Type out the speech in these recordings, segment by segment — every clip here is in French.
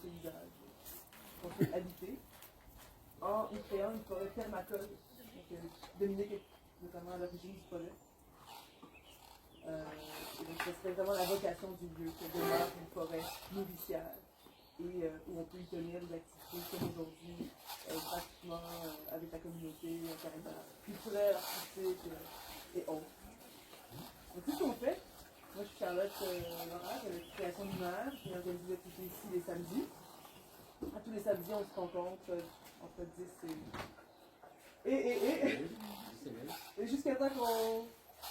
paysages qu'on peut habiter en y créant une forêt permacole. Donc, Dominique est notamment à l'origine du projet. Et donc, ce serait vraiment la vocation du lieu, que demeure une forêt nourricière et où on peut y tenir des activités comme aujourd'hui, pratiquement avec la communauté, carrément culturelle, artistique et autres. Donc, c'est ce qu'on fait. Moi, je suis Charlotte Laurent, de la création lunaire. J'ai organisé l'activité ici les samedis. À tous les samedis, on se rencontre entre 10 et jusqu'à temps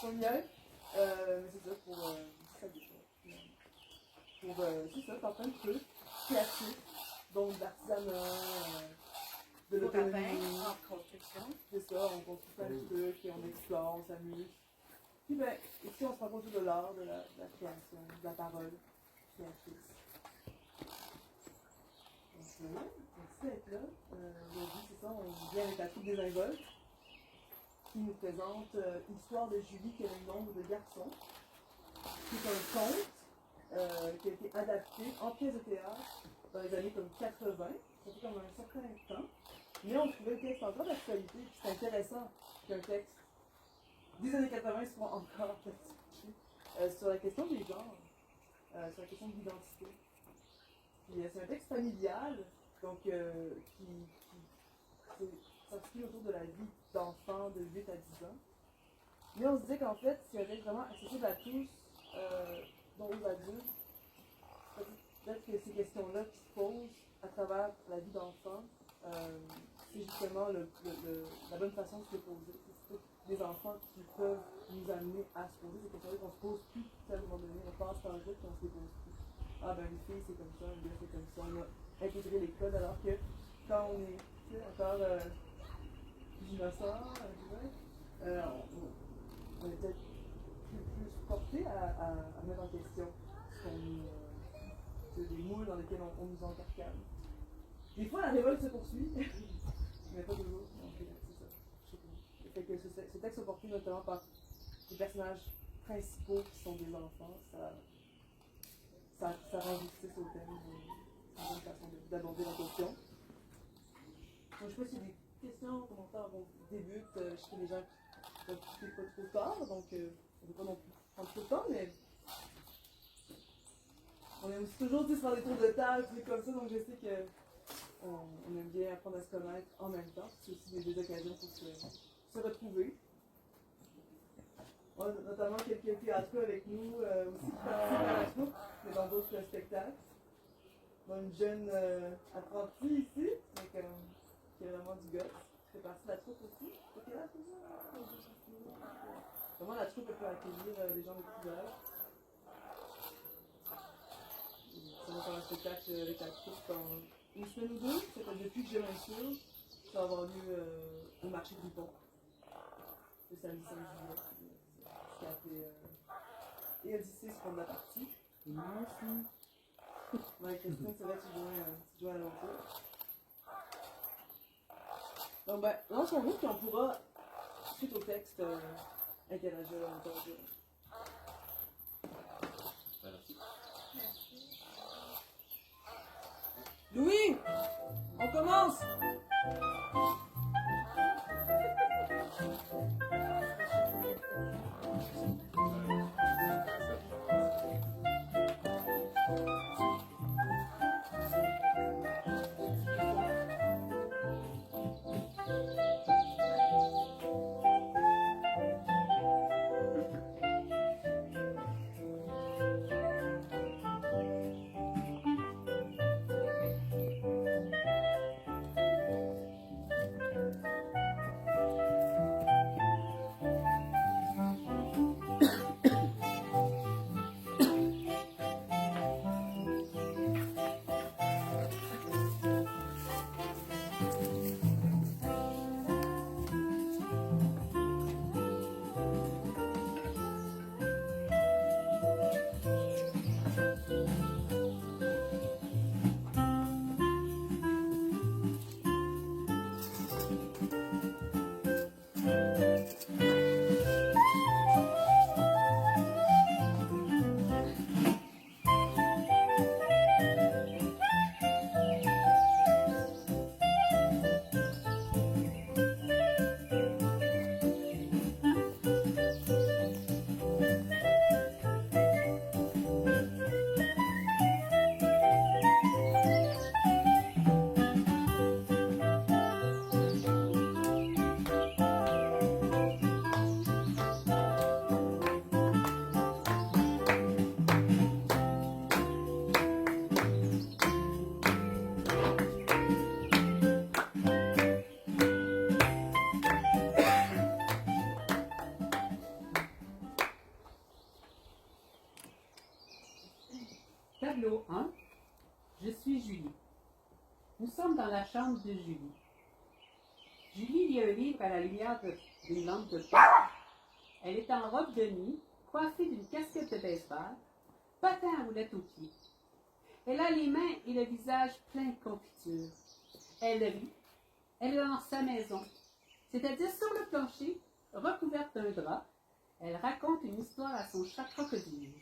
qu'on y aille. Mais c'est ça pour c'est ça, par plein de trucs créatifs, donc d'artisanat, de l'autonomie, en construction. c'est ça, on construit plein de trucs et on explore, on s'amuse. Puis ben, ici on se rend compte de l'art, de la création, de la parole créatrice. Donc voilà, merci d'être là. Aujourd'hui, c'est ça, on vient avec la troupe des Involtes qui nous présente Histoire de Julie qui a le nombre de garçons. C'est un conte qui a été adapté en pièce de théâtre dans les années comme 80, ça fait comme un certain temps. Mais on trouvait le texte encore d'actualité, puis c'est intéressant qu'un texte des années 80 soit encore d'actualité sur la question des genres, sur la question de l'identité. Puis c'est un texte familial, donc qui s'articule autour de la vie d'enfants de 8 à 10 ans. Mais on se disait qu'en fait, s'il y avait vraiment accessible à tous, dont aux adultes, peut-être que ces questions-là qui se posent à travers la vie d'enfant, c'est justement la bonne façon de se les poser. C'est des enfants qui peuvent nous amener à se poser ces questions-là qu'on se pose plus à un moment donné. On passe par le jeu et on se les pose plus. Ah ben une fille c'est comme ça, un gars c'est comme ça. On a intégré les codes alors que quand on est encore innocent, je dirais, on est peut-être plus porté à mettre en question les moules dans lesquels on nous encarcane. Des fois, la révolte se poursuit, mais pas toujours. Donc, c'est ça. Fait que ce texte est porté notamment par les personnages principaux qui sont des enfants. Ça rend justice au thème. C'est une bonne façon d'aborder la question. Donc, je ne sais pas s'il y a des questions, commentaires. On débute. Je sais que les gens ne peuvent pas trop tard, donc on ne peut pas non plus prendre trop de temps, mais on aime toujours faire des tours de table, des comme ça, donc je sais qu'on aime bien apprendre à se connaître en même temps. C'est aussi des occasions pour se retrouver. On a notamment quelques théâtreux avec nous aussi qui participent à la troupe, mais dans d'autres spectacles. On a une jeune apprentie ici, qui a vraiment du gosse, qui fait partie de la troupe aussi. Au théâtre aussi. Comment la troupe peut accueillir les gens de tout âge. Ça va faire un spectacle avec la troupe dans une semaine ou deux. C'est depuis que j'ai l'insure. Ça va avoir lieu au marché du pont. Le samedi 5 juillet. Ce qui a fait et Odyssée se prendre la partie. Et moi aussi. Ouais, Christine, c'est vrai que tu dois à l'aventure. Donc, ben, lançons-nous, puis on pourra, suite au texte, interagir encore. Louis, on commence! Tableau 1. Je suis Julie. Nous sommes dans la chambre de Julie. Julie lit un livre à la lumière d'une lampe de poche. Elle est en robe de nuit, coiffée d'une casquette de baseball, patin à roulettes aux pieds. Elle a les mains et le visage plein de confiture. Elle rit. Elle est dans sa maison, c'est-à-dire sur le plancher, recouverte d'un drap. Elle raconte une histoire à son chat crocodile.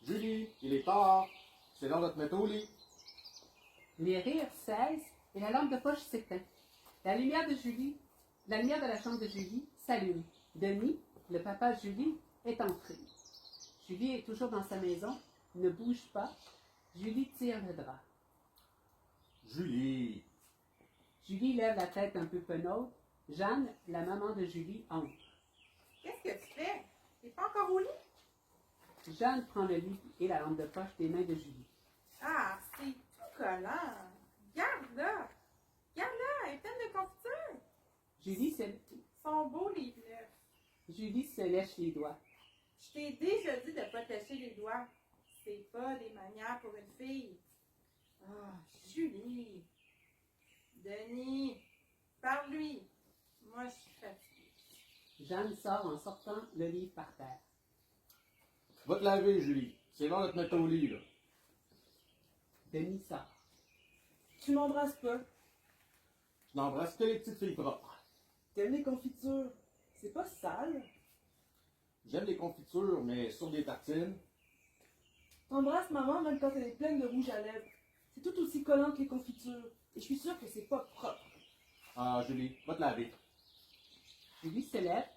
Julie, il est tard. C'est l'heure de te mettre au lit. Les rires cessent et la lampe de poche s'éteint. La lumière de la chambre de Julie s'allume. Denis, le papa de Julie, est entré. Julie est toujours dans sa maison, ne bouge pas. Julie tire le drap. Julie. Julie lève la tête un peu penaude. Jeanne, la maman de Julie, entre. Qu'est-ce que tu fais? T'es pas encore au lit? Jeanne prend le lit et la lampe de poche des mains de Julie. Ah, c'est tout collant. Garde-la. Garde-la, elle est pleine de confiture. Julie se, Ils sont beaux, les neufs. Julie se lèche les doigts. Je t'ai déjà dit de ne pas tâcher les doigts. C'est pas des manières pour une fille. Ah, Julie. Denis, parle-lui. Moi, je suis fatiguée. Jeanne sort en sortant le livre par terre. Va te laver, Julie. C'est l'heure de te mettre au lit, là. Denis sort. Tu m'embrasses pas. Tu n'embrasses que les petites filles propres. T'aimes les confitures. C'est pas sale. J'aime les confitures, mais sur des tartines. T'embrasses maman même quand elle est pleine de rouge à lèvres. C'est tout aussi collant que les confitures. Et je suis sûre que c'est pas propre. Ah, Julie, va te laver. Julie se lève.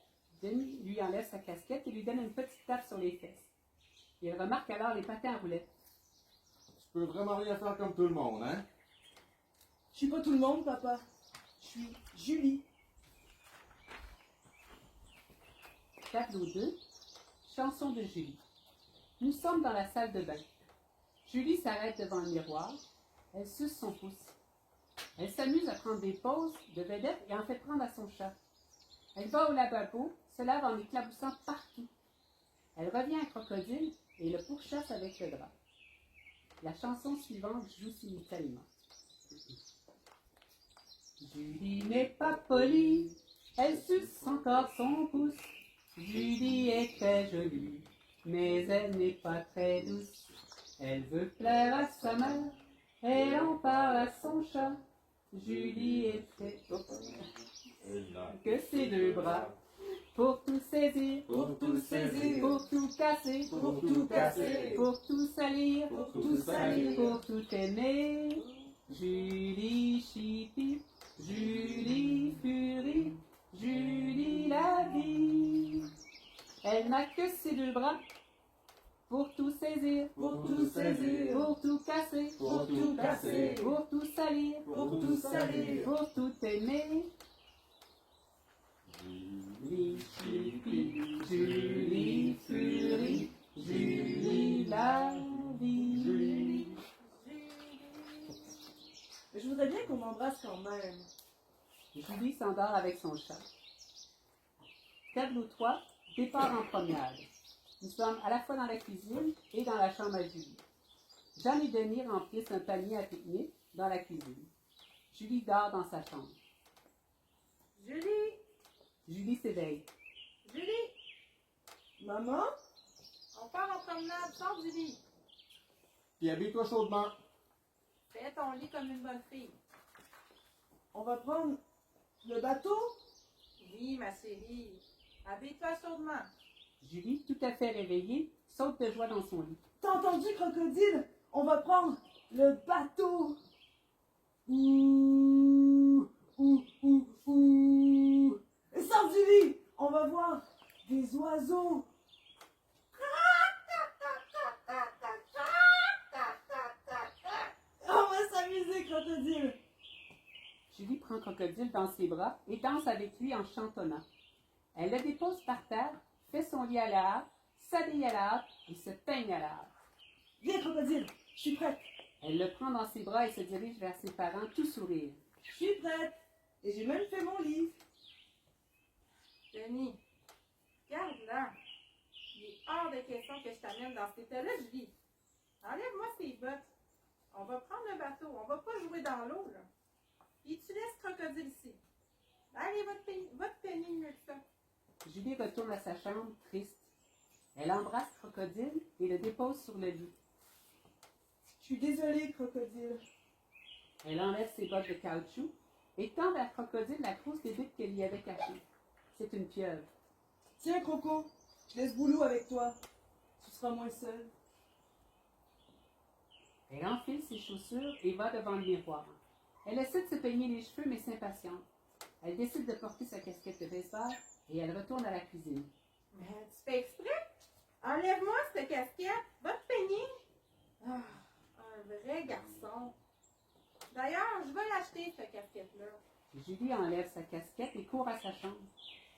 Denis lui enlève sa casquette et lui donne une petite tape sur les fesses. Il remarque alors les patins à roulettes. Tu peux vraiment rien faire comme tout le monde, hein? Je suis pas tout le monde, papa. Je suis Julie. Tableau 2. Chanson de Julie. Nous sommes dans la salle de bain. Julie s'arrête devant le miroir. Elle suce son pouce. Elle s'amuse à prendre des poses de vedette et en fait prendre à son chat. Elle va au lavabo, se lave en éclaboussant partout. Elle revient à Crocodile et le pourchasse avec le drap. La chanson suivante joue simultanément. Julie n'est pas polie, elle suce encore son pouce. Julie est très jolie, mais elle n'est pas très douce. Elle veut plaire à sa mère, elle en parle à son chat. Julie est très... que ses deux bras pour tout saisir, Pour tout saisir. pour tout casser, Pour tout casser. pour tout salir, Pour tout salir. pour tout aimer. Julie Chipi, Julie Furie, Julie la vie. Elle n'a que ses deux bras pour tout saisir, Pour tout saisir. pour tout casser, Pour tout casser. pour tout salir, Pour tout salir. pour tout aimer. Julie Chipi, Julie Furie, Julie la vie. Julie. Mais je voudrais bien qu'on m'embrasse quand même. Julie s'endort avec son chat. Tableau 3, départ en promenade. Nous sommes à la fois dans la cuisine et dans la chambre à Julie. Jeanne et Denis remplissent un panier à pique-nique dans la cuisine. Julie dort dans sa chambre. Julie. Julie s'éveille. Julie. Maman? On part en promenade. Sors du lit. Puis habille-toi chaudement. Fais ton lit comme une bonne fille. On va prendre le bateau? Oui, ma chérie. Habille-toi chaudement. Julie, tout à fait réveillée, saute de joie dans son lit. T'as entendu, Crocodile? On va prendre le bateau! Ouh! Ouh! Ouh! Ouh! Sors du lit! On va voir des oiseaux! On va s'amuser, Crocodile! Julie prend Crocodile dans ses bras et danse avec lui en chantonnant. Elle le dépose par terre, fait son lit à la hâte, s'habille à la hâte et se peigne à la hâte. Viens, Crocodile! Je suis prête! Elle le prend dans ses bras et se dirige vers ses parents, tout sourire. Je suis prête! Et j'ai même fait mon livre! Denis, garde-la. Il est hors de question que je t'amène dans cet état-là, Julie. Enlève-moi ces bottes. On va prendre le bateau. On va pas jouer dans l'eau, là. Puis tu laisses Crocodile ici. Allez, va te tenir mieux que ça. Julie retourne à sa chambre, triste. Elle embrasse Crocodile et le dépose sur le lit. Je suis désolée, Crocodile. Elle enlève ses bottes de caoutchouc et tend vers Crocodile la grosse bébite qu'elle y avait cachée. C'est une pieuvre. Tiens, Croco, je laisse Boulou avec toi. Tu seras moins seul. Elle enfile ses chaussures et va devant le miroir. Elle essaie de se peigner les cheveux, mais s'impatiente. Elle décide de porter sa casquette de baseball et elle retourne à la cuisine. Mais tu fais exprès? Enlève-moi cette casquette. Va te peigner. Ah, un vrai garçon. D'ailleurs, je vais l'acheter, cette casquette-là. Julie enlève sa casquette et court à sa chambre.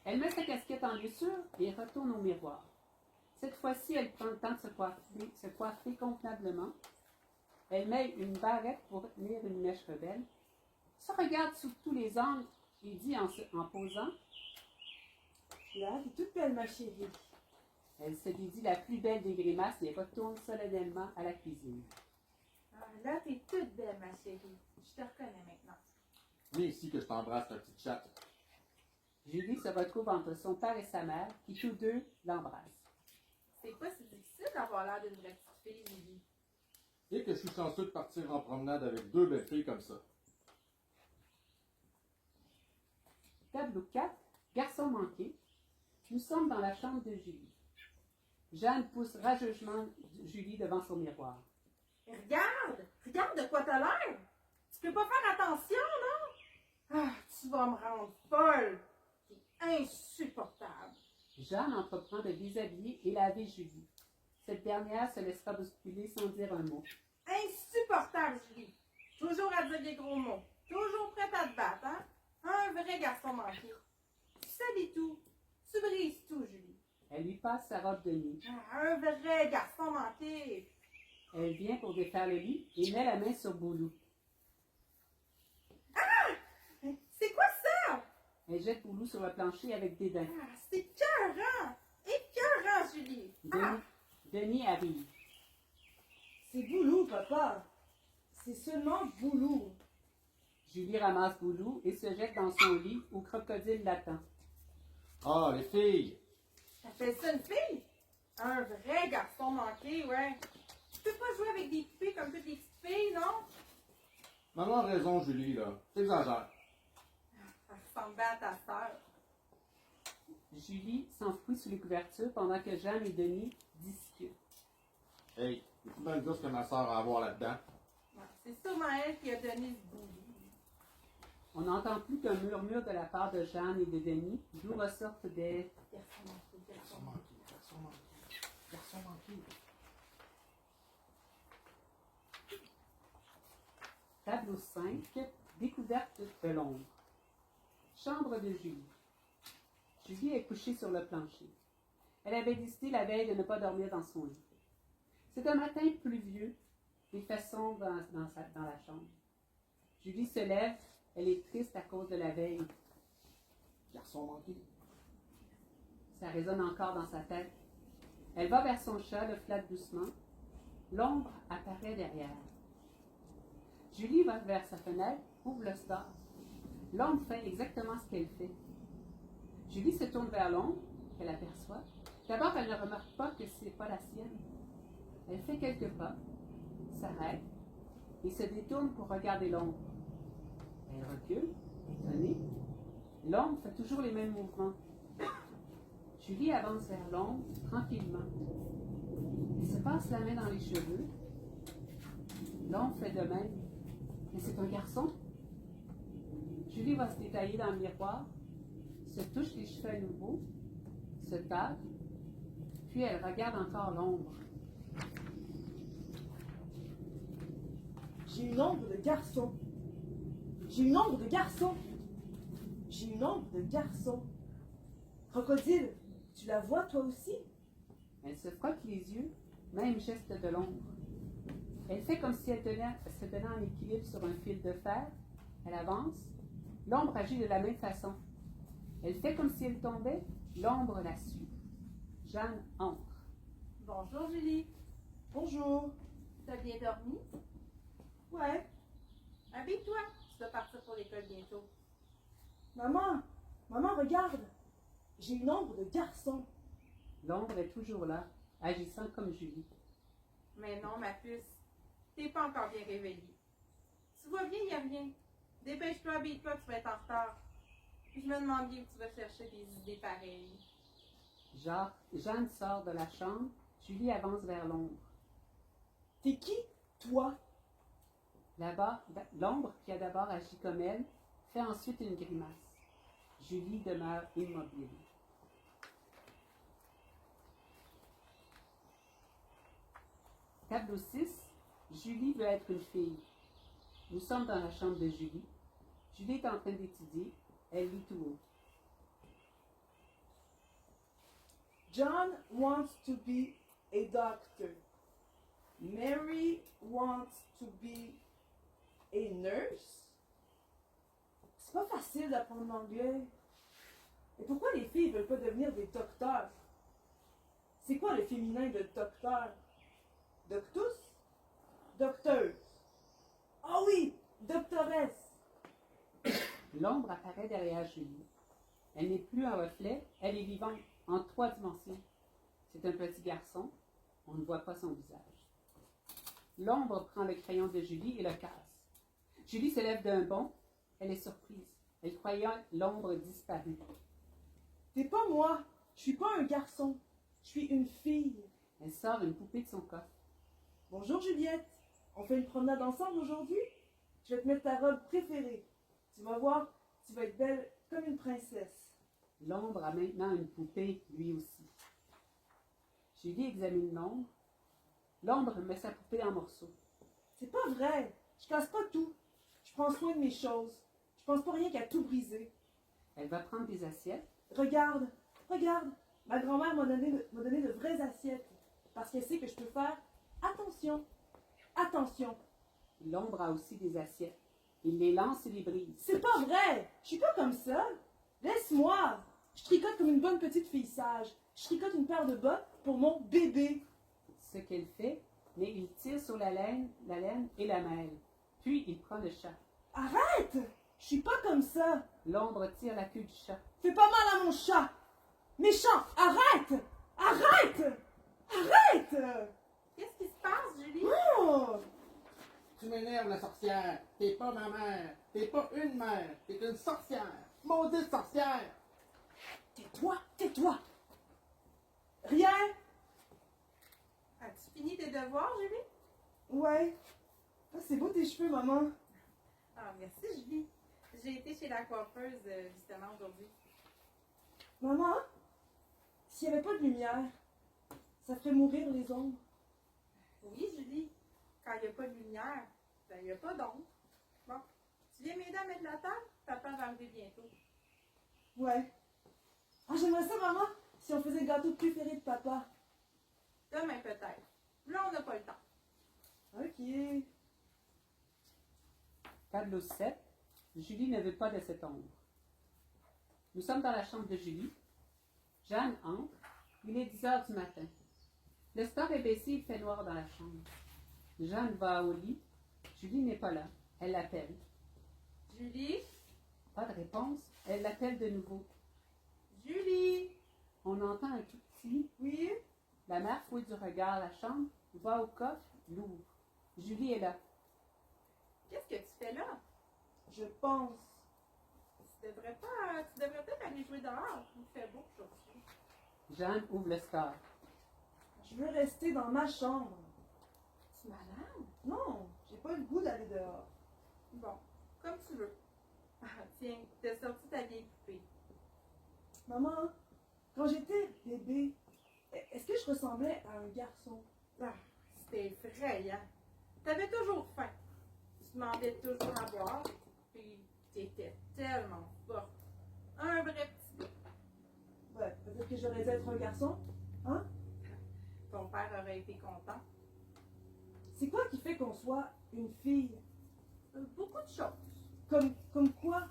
Elle met sa casquette en blessure et retourne au miroir. Cette fois-ci, elle prend le temps de se coiffer convenablement. Elle met une barrette pour tenir une mèche rebelle, se regarde sous tous les angles et dit en posant. Là, t'es toute belle, ma chérie. Elle se dédie la plus belle des grimaces et retourne solennellement à la cuisine. Ah, là, t'es toute belle, ma chérie. Je te reconnais maintenant. Viens ici que je t'embrasse, ta petite chatte. Julie se retrouve entre son père et sa mère, qui tous deux l'embrassent. C'est pas si difficile d'avoir l'air d'une vraie petite fille, Julie. Et que je suis chanceux de partir en promenade avec deux belles filles comme ça. Tableau 4, garçon manqué. Nous sommes dans la chambre de Julie. Jeanne pousse rageusement Julie devant son miroir. Mais regarde de quoi t'as l'air. Tu peux pas faire attention, non? Ah, tu vas me rendre folle. C'est insupportable. Jeanne entreprend de déshabiller et laver Julie. Cette dernière se laissera bousculer sans dire un mot. Insupportable, Julie. Toujours à dire des gros mots. Toujours prête à te battre, hein? Un vrai garçon manqué. Tu salis tout. Tu brises tout, Julie. Elle lui passe sa robe de nuit. Ah, un vrai garçon manqué. Elle vient pour défaire le lit et met la main sur Boulou. C'est quoi ça? Elle jette Boulou sur le plancher avec dédain. Ah, c'est écœurant. Écœurant, Julie. Denis arrive. C'est Boulou, papa. C'est seulement Boulou. Julie ramasse Boulou et se jette dans son lit où Crocodile l'attend. Ah, les filles! T'appelles ça une fille? Un vrai garçon manqué, ouais. Tu peux pas jouer avec des poupées comme toutes les petites filles, non? Maman a raison, Julie, là. T'exagères. Ça ressemble bien à ta sœur. Julie s'enfuit sous les couvertures pendant que Jeanne et Denis discutent. Hey, peux-tu me dire ce que ma soeur a à voir là-dedans? Ouais, c'est sûrement elle qui a donné ce boulot. On n'entend plus qu'un murmure de la part de Jeanne et de Denis, d'où ressortent des... Garçon manqué, garçon Garçon manqué. manqué, garçon manqué, garçon manqué. Tableau 5, découverte de l'ombre. Chambre de Julie. Julie est couchée sur le plancher. Elle avait décidé la veille de ne pas dormir dans son lit. C'est un matin pluvieux, il fait sombre dans la chambre. Julie se lève, elle est triste à cause de la veille. Garçon manqué. Ça résonne encore dans sa tête. Elle va vers son chat, le flatte doucement. L'ombre apparaît derrière. Julie va vers sa fenêtre, ouvre le star. L'ombre fait exactement ce qu'elle fait. Julie se tourne vers l'ombre, qu'elle aperçoit. D'abord, elle ne remarque pas que ce n'est pas la sienne. Elle fait quelques pas, s'arrête et se détourne pour regarder l'ombre. Elle recule, étonnée. L'ombre fait toujours les mêmes mouvements. Julie avance vers l'ombre tranquillement. Elle se passe la main dans les cheveux. L'ombre fait de même. Mais c'est un garçon. Julie va se détailler dans le miroir, se touche les cheveux à nouveau, se tape, puis elle regarde encore l'ombre. J'ai une ombre de garçon. J'ai une ombre de garçon. J'ai une ombre de garçon. Crocodile, tu la vois toi aussi? Elle se frotte les yeux, même geste de l'ombre. Elle fait comme si elle se tenait en équilibre sur un fil de fer. Elle avance. L'ombre agit de la même façon. Elle fait comme si elle tombait. L'ombre la suit. Jeanne entre. Bonjour, Julie. Bonjour. T'as bien dormi? Ouais. Habille-toi, tu dois partir pour l'école bientôt. Maman, maman, regarde. J'ai une ombre de garçon. L'ombre est toujours là, agissant comme Julie. Mais non, ma puce, t'es pas encore bien réveillée. Tu vois bien, y a rien. Dépêche-toi, habille-toi, tu vas être en retard. Puis je me demande bien où tu vas chercher des idées pareilles. Jeanne sort de la chambre, Julie avance vers l'ombre. T'es qui, toi? Là-bas, l'ombre, qui a d'abord agi comme elle, fait ensuite une grimace. Julie demeure immobile. Tableau 6. Julie veut être une fille. Nous sommes dans la chambre de Julie. Julie est en train d'étudier. Elle lit tout haut. John wants to be a doctor. Mary wants to be a nurse. C'est pas facile d'apprendre l'anglais. Et pourquoi les filles veulent pas devenir des docteurs? C'est quoi le féminin de docteur? Doctus? Docteuse. Ah oui, doctoresse. L'ombre apparaît derrière Julie. Elle n'est plus un reflet, elle est vivante, en 3 dimensions. C'est un petit garçon, on ne voit pas son visage. L'ombre prend le crayon de Julie et le casse. Julie se lève d'un bond, elle est surprise. Elle croyait l'ombre disparue. T'es pas moi. Je suis pas un garçon. Je suis une fille. Elle sort une poupée de son coffre. Bonjour Juliette. On fait une promenade ensemble aujourd'hui? Je vais te mettre ta robe préférée. Tu vas voir, tu vas être belle comme une princesse. L'ombre a maintenant une poupée, lui aussi. Julie examine l'ombre. L'ombre met sa poupée en morceaux. C'est pas vrai. Je casse pas tout. Je prends soin de mes choses. Je pense pas rien qu'à tout briser. Elle va prendre des assiettes. Regarde, regarde. Ma grand-mère m'a donné de vraies assiettes. Parce qu'elle sait que je peux faire attention. Attention. L'ombre a aussi des assiettes. Il les lance et les brise. C'est pas vrai. Je suis pas comme ça. Laisse-moi. Je tricote comme une bonne petite fille sage. Je tricote une paire de bottes pour mon bébé. Ce qu'elle fait, mais il tire sur la laine et la mêle. Puis il prend le chat. Arrête. Je suis pas comme ça. L'ombre tire la queue du chat. Fais pas mal à mon chat. Méchant, arrête. Arrête. Arrête. Qu'est-ce qui se passe, Julie? Oh. Tu m'énerves, la sorcière. T'es pas ma mère. T'es pas une mère. T'es une sorcière. Maudite sorcière. Tais-toi, tais-toi. Rien. As-tu fini tes devoirs, Julie? Ouais. Ah, c'est beau tes cheveux, maman. Ah, merci, Julie. J'ai été chez la coiffeuse, justement, aujourd'hui. Maman, s'il n'y avait pas de lumière, ça ferait mourir les ombres. Oui, Julie. Quand il n'y a pas de lumière, ben, il n'y a pas d'ombre. Bon, tu viens m'aider à mettre la table? Papa va arriver bientôt. Ouais. Ah, j'aimerais ça, maman, si on faisait le gâteau préféré de papa. Demain, peut-être. Là, on n'a pas le temps. Ok. Tableau 7. Julie ne veut pas de cette ombre. Nous sommes dans la chambre de Julie. Jeanne entre. Il est 10 heures du matin. Le store est baissé, il fait noir dans la chambre. Jeanne va au lit. Julie n'est pas là. Elle l'appelle. Julie? Pas de réponse. Elle l'appelle de nouveau. Julie? On entend un tout petit. Oui? La mère fouille du regard la chambre, va au coffre, l'ouvre. Julie est là. Qu'est-ce que tu fais là? Je pense. Tu devrais peut-être aller jouer dehors. Il fait beau aujourd'hui. Jeanne ouvre le store. Je veux rester dans ma chambre. Tu es malade? Non, j'ai pas le goût d'aller dehors. Bon, comme tu veux. Ah, tiens, t'as sorti ta vieille poupée. Maman, quand j'étais bébé, est-ce que je ressemblais à un garçon? Ah, c'était effrayant. T'avais toujours faim. Tu demandais toujours à boire. Puis t'étais tellement forte. Un vrai petit gars. Ouais, peut-être que j'aurais dû être un garçon. Hein? Ton père aurait été content. C'est quoi qui fait qu'on soit une fille? Beaucoup de choses. Comme quoi?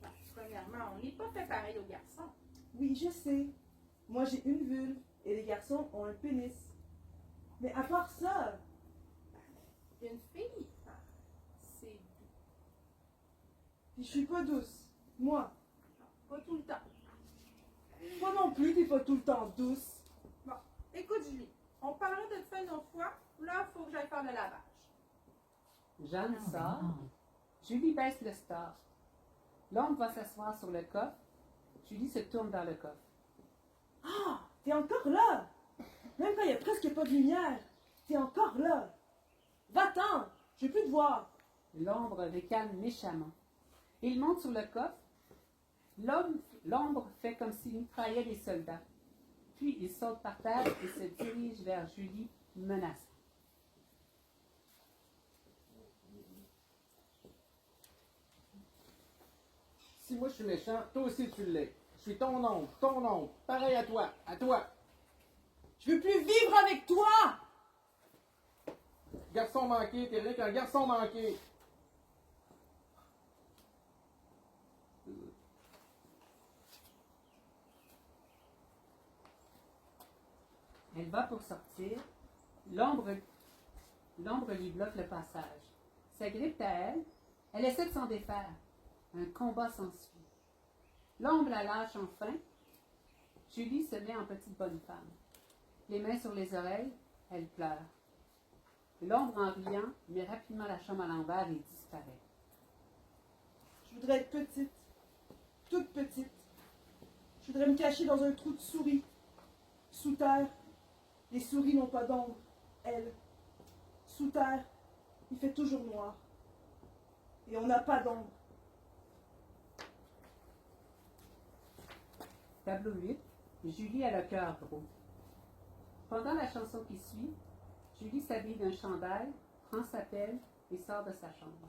Ben, premièrement, on n'est pas fait pareil aux garçons. Oui, je sais. Moi, j'ai une vulve et les garçons ont un pénis. Mais à part ça, Une fille, ah, c'est doux. Puis je suis pas douce. Moi. Pas tout le temps. Moi non plus, t'es pas tout le temps douce. Bon, écoute, Julie, on parlera de ça une autre fois. Là, il faut que j'aille faire le lavage. Jeanne sort. Julie baisse le store. L'ombre va s'asseoir sur le coffre. Julie se tourne vers le coffre. Ah, t'es encore là. Même quand il y a presque pas de lumière, t'es encore là. Va-t'en, je veux plus te voir. L'ombre ricane méchamment. Il monte sur le coffre. L'ombre fait comme s'il mitraillait les soldats. Puis il saute par terre et se dirige vers Julie, menaçant. Si moi je suis méchant, toi aussi tu l'es. Je suis ton ombre, pareil à toi, à toi. Je veux plus vivre avec toi. Garçon manqué, t'es rien qu'un garçon manqué. Elle va pour sortir. L'ombre lui bloque le passage. S'agrippe à elle. Elle essaie de s'en défaire. Un combat s'ensuit. L'ombre la lâche enfin. Julie se met en petite bonne femme. Les mains sur les oreilles, elle pleure. L'ombre en riant met rapidement la chambre à l'envers et disparaît. Je voudrais être petite. Toute petite. Je voudrais me cacher dans un trou de souris. Sous terre, les souris n'ont pas d'ombre. Elles. Sous terre, il fait toujours noir. Et on n'a pas d'ombre. Tableau 8. Julie a le cœur gros. Pendant la chanson qui suit, Julie s'habille d'un chandail, prend sa pelle et sort de sa chambre.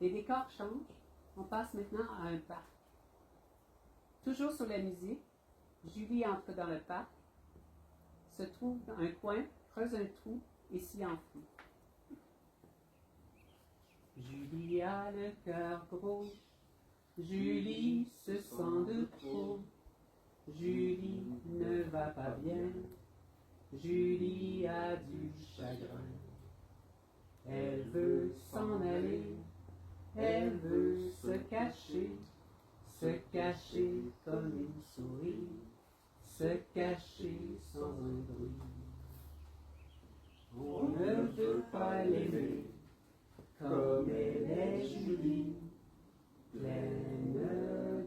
Les décors changent. On passe maintenant à un parc. Toujours sur la musique, Julie entre dans le parc, se trouve dans un coin, creuse un trou et s'y enfouit. Julie a le cœur gros. Julie se sent de trop. Julie ne va pas bien. Julie a du chagrin. Elle veut s'en aller. Elle veut se cacher comme une souris, se cacher sans un bruit. On ne veut pas l'aimer comme elle est Julie, pleine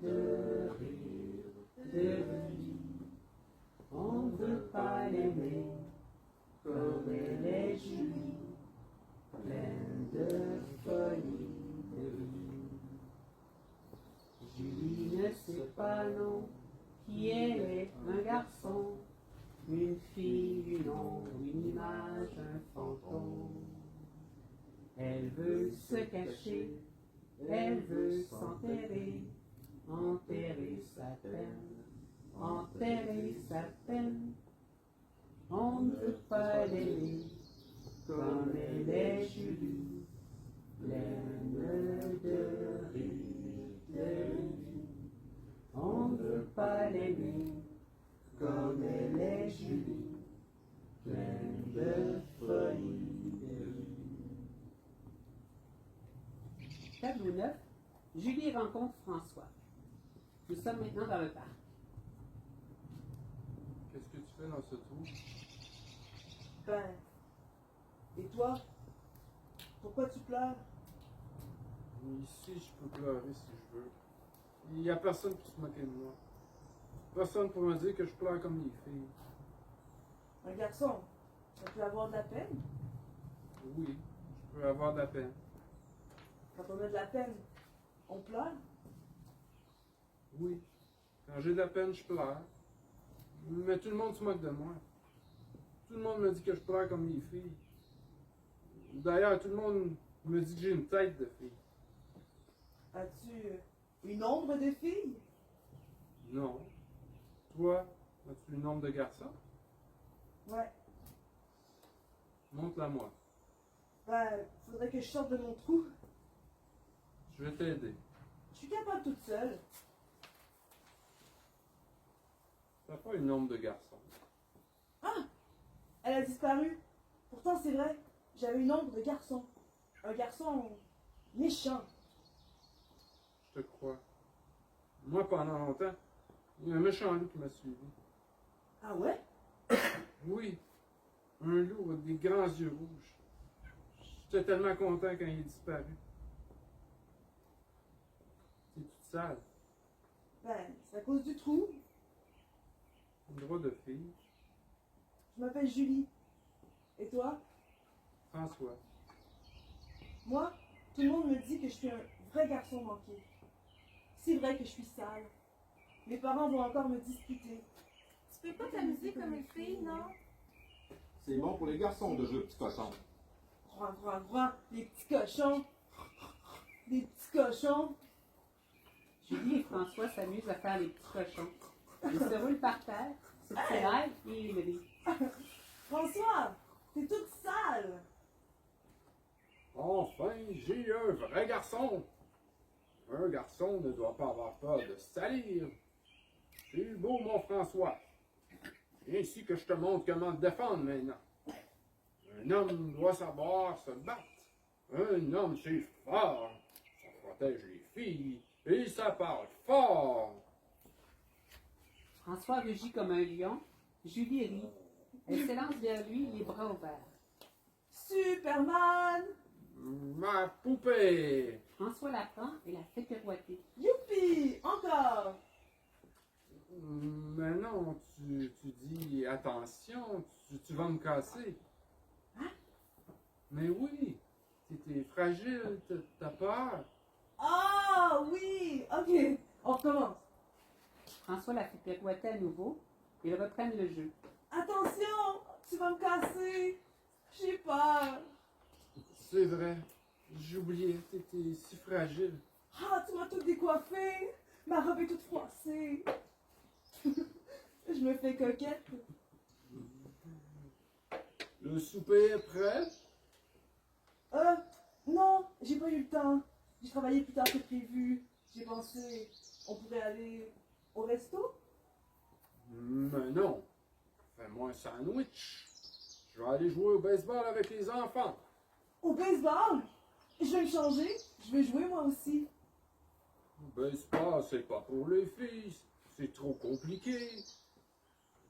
de rire, de vie. On ne veut pas l'aimer comme elle est Julie, pleine de folie, de vie. Julie ne sait pas non qui elle est, un garçon, une fille, une ombre, une image, un fantôme. Elle veut se cacher, elle veut s'enterrer, enterrer sa peine, enterrer sa peine. On ne veut pas l'aimer comme elle est Julie, pleine de rire, de vie. On ne veut pas l'aimer comme elle est Julie, pleine de folie, de vie. Tableau 9. Julie rencontre François. Nous sommes maintenant dans le parc. Qu'est-ce que tu fais dans ce trou? Ben, et toi? Pourquoi tu pleures? Ici, je peux pleurer si je veux. Il n'y a personne pour se moquer de moi. Personne pour me dire que je pleure comme les filles. Un garçon, ça peut avoir de la peine. Oui, je peux avoir de la peine. Quand on a de la peine, on pleure. Oui, quand j'ai de la peine, je pleure. Mais tout le monde se moque de moi. Tout le monde me dit que je pleure comme les filles. D'ailleurs, tout le monde me dit que j'ai une tête de fille. As-tu une ombre de fille? Non. Toi, as-tu une ombre de garçon? Ouais. Montre-la moi. Ben, faudrait que je sorte de mon trou. Je vais t'aider. Je suis capable toute seule. T'as pas une ombre de garçon. Ah! Elle a disparu. Pourtant, c'est vrai. j'avais une ombre de garçon. Un garçon méchant. Je te crois. Moi, pendant longtemps, il y a un méchant loup qui m'a suivi. Ah ouais? Oui, un loup avec des grands yeux rouges. J'étais tellement content quand il est disparu. C'est toute sale. Ben, c'est à cause du trou. Une drôle de fille. Je m'appelle Julie. Et toi? François. Moi, tout le monde me dit que je suis un vrai garçon manqué. C'est vrai que je suis sale. Mes parents vont encore me disputer. Tu peux pas t'amuser comme une fille, non? C'est bon pour les garçons de jouer petit cochon. Groin, groin, groin, les petits cochons. Les petits cochons. Julie et François s'amusent à faire les petits cochons. Ils se roulent par terre, se tiraillent et ils rient. François, t'es toute sale. Enfin, j'ai un vrai garçon. Un garçon ne doit pas avoir peur de salir. C'est beau, mon François. C'est ainsi que je te montre comment te défendre maintenant. Un homme doit savoir se battre. Un homme, c'est fort. Ça protège les filles et ça parle fort. François rugit comme un lion. Julie rit. Elle s'élance vers lui, les bras ouverts. Superman. Ma poupée. François la prend et la fait pirouetter. Youpi, encore. Mais non, tu dis attention, tu vas me casser. Hein? Mais oui, t'es fragile, t'as peur. Ah oui, ok, on recommence. François la fait pirouetter à nouveau. Ils reprennent le jeu. Attention, tu vas me casser. J'ai peur. C'est vrai, j'oubliais, t'étais si fragile. Ah, tu m'as tout décoiffé. Ma robe est toute froissée. Je me fais coquette. Le souper est prêt? Non, j'ai pas eu le temps. J'ai travaillé plus tard que prévu. J'ai pensé, on pourrait aller au resto? Mais non, fais-moi un sandwich. Je vais aller jouer au baseball avec les enfants. Au baseball? Je vais me changer. Je vais jouer moi aussi. Le baseball, c'est pas pour les filles, c'est trop compliqué.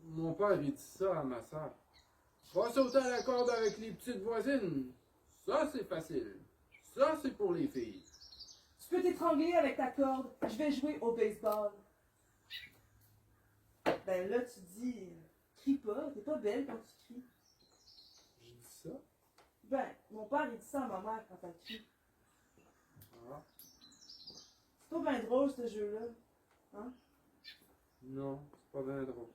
Mon père, il dit ça à ma soeur. Va sauter à la corde avec les petites voisines. Ça, c'est facile. Ça, c'est pour les filles. Tu peux t'étrangler avec ta corde. Je vais jouer au baseball. Ben là, tu dis, crie pas. T'es pas belle quand tu cries. J'ai dit ça? Ben, mon père, il dit ça à ma mère quand elle crie. Ah, C'est pas bien drôle, ce jeu-là. Hein? non, c'est pas bien drôle.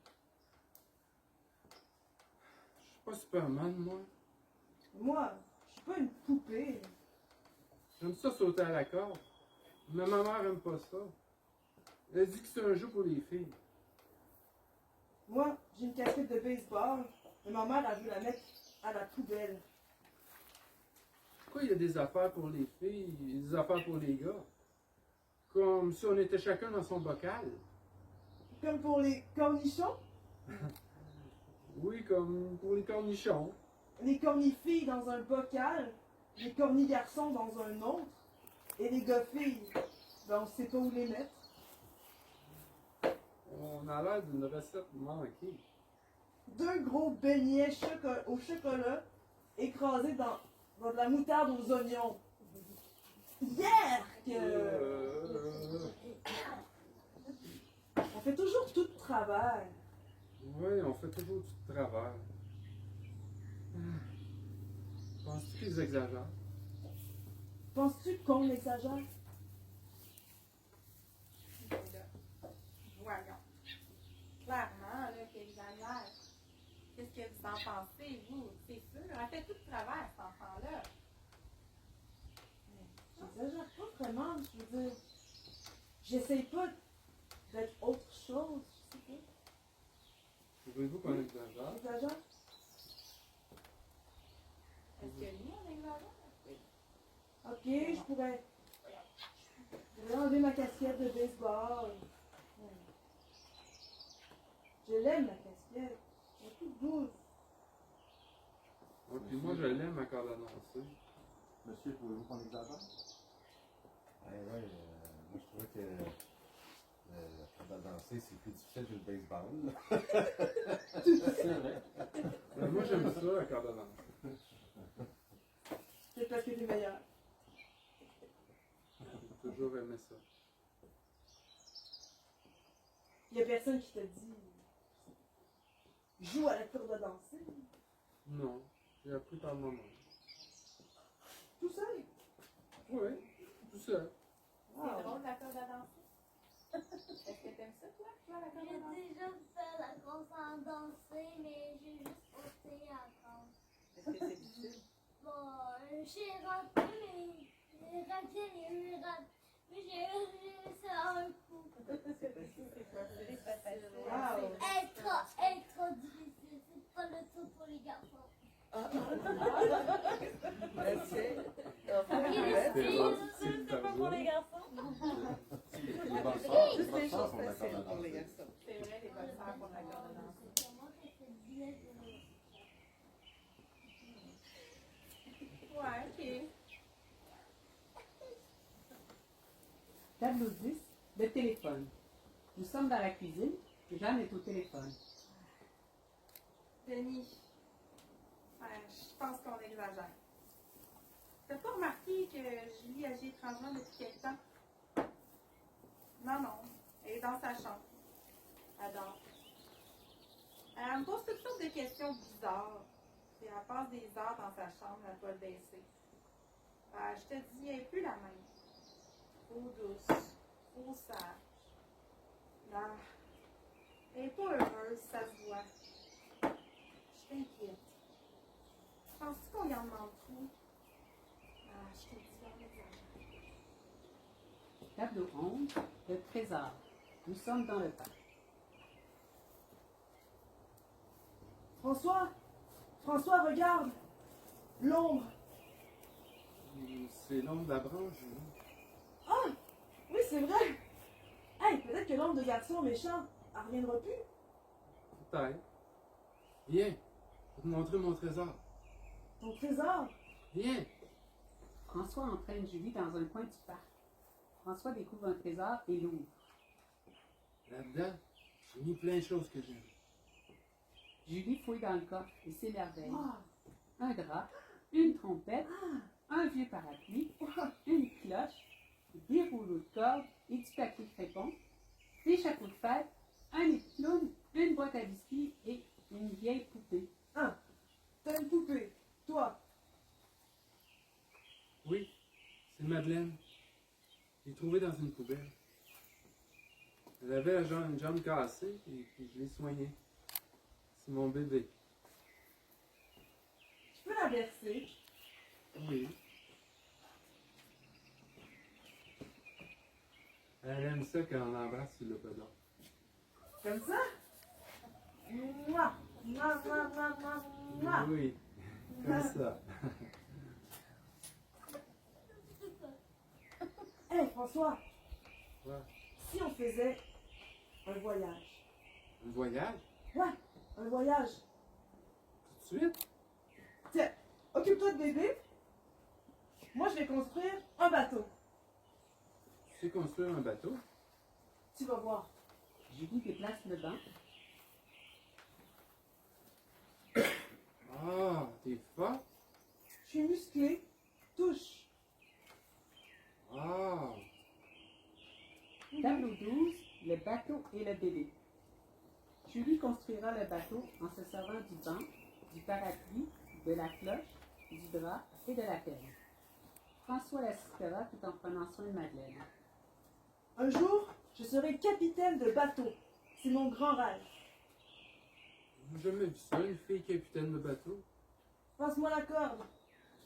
Je suis pas Superman, moi. Moi, je suis pas une poupée. J'aime ça sauter à la corde. Mais ma mère aime pas ça. Elle dit que c'est un jeu pour les filles. Moi, j'ai une casquette de baseball, mais ma mère a voulu la mettre à la poubelle. Pourquoi il y a des affaires pour les filles et des affaires pour les gars? Comme si on était chacun dans son bocal. Comme pour les cornichons, Oui, comme pour les cornichons. les cornifilles dans un bocal, les cornigarçons dans un autre, et les gars-filles, ben on sait pas où les mettre. On a l'air d'une recette manquée. Deux gros beignets au chocolat écrasés dans de la moutarde aux oignons. Yerk! On fait toujours tout de travers. Oui, on fait toujours du travers. Penses-tu qu'ils exagèrent? Penses-tu qu'on exagère? Mais là, voyons. Clairement, là, qu'il exagère. Qu'est-ce que vous en pensez, vous? C'est sûr. Elle fait tout de travers, cet enfant-là. J'exagère pas vraiment, je veux dire. J'essaye pas d'être autre chose, je sais Trouvez-vous qu'on exagère? pas. J'exagère? Est-ce que nous, on exagère? Oui. Ok, je pourrais enlever ma casquette de baseball. Je l'aime, ma casquette. Elle est toute douce. Ok. Puis moi, je l'aime à corde à danser. Monsieur, pouvez-vous prendre l'examen? Ouais, moi je trouvais que la corde à danser, c'est plus difficile que le baseball. C'est vrai. Ben, moi, j'aime ça, la corde à danser. C'est parce que t'es meilleur. J'ai toujours aimé ça. Il y a personne qui t'a dit joue à la corde à danser. Non, j'ai appris par moi-même. Tout seul. Oui, tout seul. C'est drôle la corde à danser. Est-ce que t'aimes ça, toi, jouer à la corde à J'ai danser? déjà fait la course en danser, mais j'ai juste sauté encore. Est-ce que c'est difficile? Bon, j'ai raté, mais j'ai raté les ratés. Mais j'ai réussi à un coup. Wow. Être difficile, c'est pas le tout pour les garçons. C'est C'est pas pour les garçons. Les boxeurs, Juste des choses font la corde à faciles pour les danser. garçons. C'est vrai, les boxeurs font la corde à danser. Moi, j'ai fait bien de Ouais, ok. Tableau 10, le téléphone. Nous sommes dans la cuisine. Jeanne est au téléphone. Denis, je pense qu'on exagère. T'as pas remarqué que Julie agit étrangement depuis quelque temps? Non, non. Elle est dans sa chambre. Elle dort. Elle me pose toutes sortes de questions bizarres. Puis elle passe des heures dans sa chambre, la toile baissée. Je te dis, elle n'est plus la même. Trop douce. Trop sage. Là, elle n'est pas heureuse, ça se voit. Je t'inquiète. Penses-tu qu'on y en demande trop? Je te dis, on exagère. Tableau 11, le trésor. Nous sommes dans le parc. François, François, regarde. L'ombre. C'est l'ombre de la branche, hein. Ah, oui, c'est vrai. Hey, peut-être que l'ombre de garçon méchant, elle reviendra plus. Peut-être. Viens, je vais te montrer mon trésor. Ton trésor. Viens. François entraîne Julie dans un coin du parc. François découvre un trésor et l'ouvre. Là-dedans, j'ai mis plein de choses que j'aime. Julie fouille dans le coffre et s'émerveille. Wow. Un drap, une trompette, un vieux parapluie, une cloche, des rouleaux de corde et du papier crépon, des chapeaux de fête, un nid de clown, une boîte à biscuits et une vieille poupée. T'as une poupée. Toi. Oui, c'est Madeleine. Je l'ai trouvée dans une poubelle. Elle avait une jambe cassée et puis je l'ai soignée. C'est mon bébé. Tu peux la verser. Oui. Elle aime ça quand on l'embrasse sur le pedon. Comme ça. Mouah. Mouah, mouah, mouah, mouah, mouah. Oui, comme ça. Hey, François. Ouais. Si on faisait un voyage. Un voyage? Ouais, un voyage. Tout de suite? Tiens, occupe-toi de bébé. Moi, je vais construire un bateau. Tu sais construire un bateau? Tu vas voir. Julie déplace le banc. Ah, t'es fort? Je suis musclé. Touche. Ah, Tableau 12, le bateau et le bébé. Julie construira le bateau en se servant du banc, du parapluie, de la cloche, du drap et de la pelle. François l'assistera tout en prenant soin de Madeleine. Un jour, je serai capitaine de bateau. C'est mon grand rêve. j'ai jamais vu ça, une fille capitaine de bateau. Passe-moi la corde.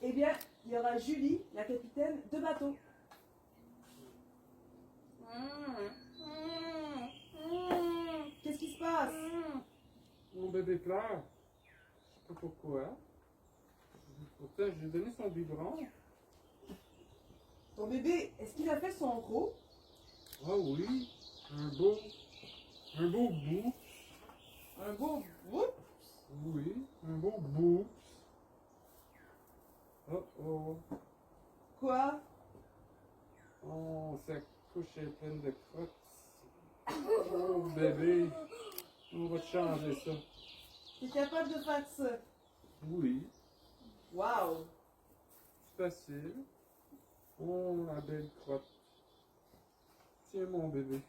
Eh bien, il y aura Julie, la capitaine de bateau. Qu'est-ce qui se passe? Mon bébé pleure. Je sais pas pourquoi. Pourtant, j'ai donné son biberon. Ton bébé, est-ce qu'il a fait son rot? Ah oui, un beau bout. Un beau bout? Oui, un beau bout. Oh oh. Quoi? Oh, sa couche est pleine de crottes. Oh, bébé. On va te changer ça. T'es capable de faire ça? Oui, Wow! c'est facile. Oh, la belle crotte. Tiens, mon bébé.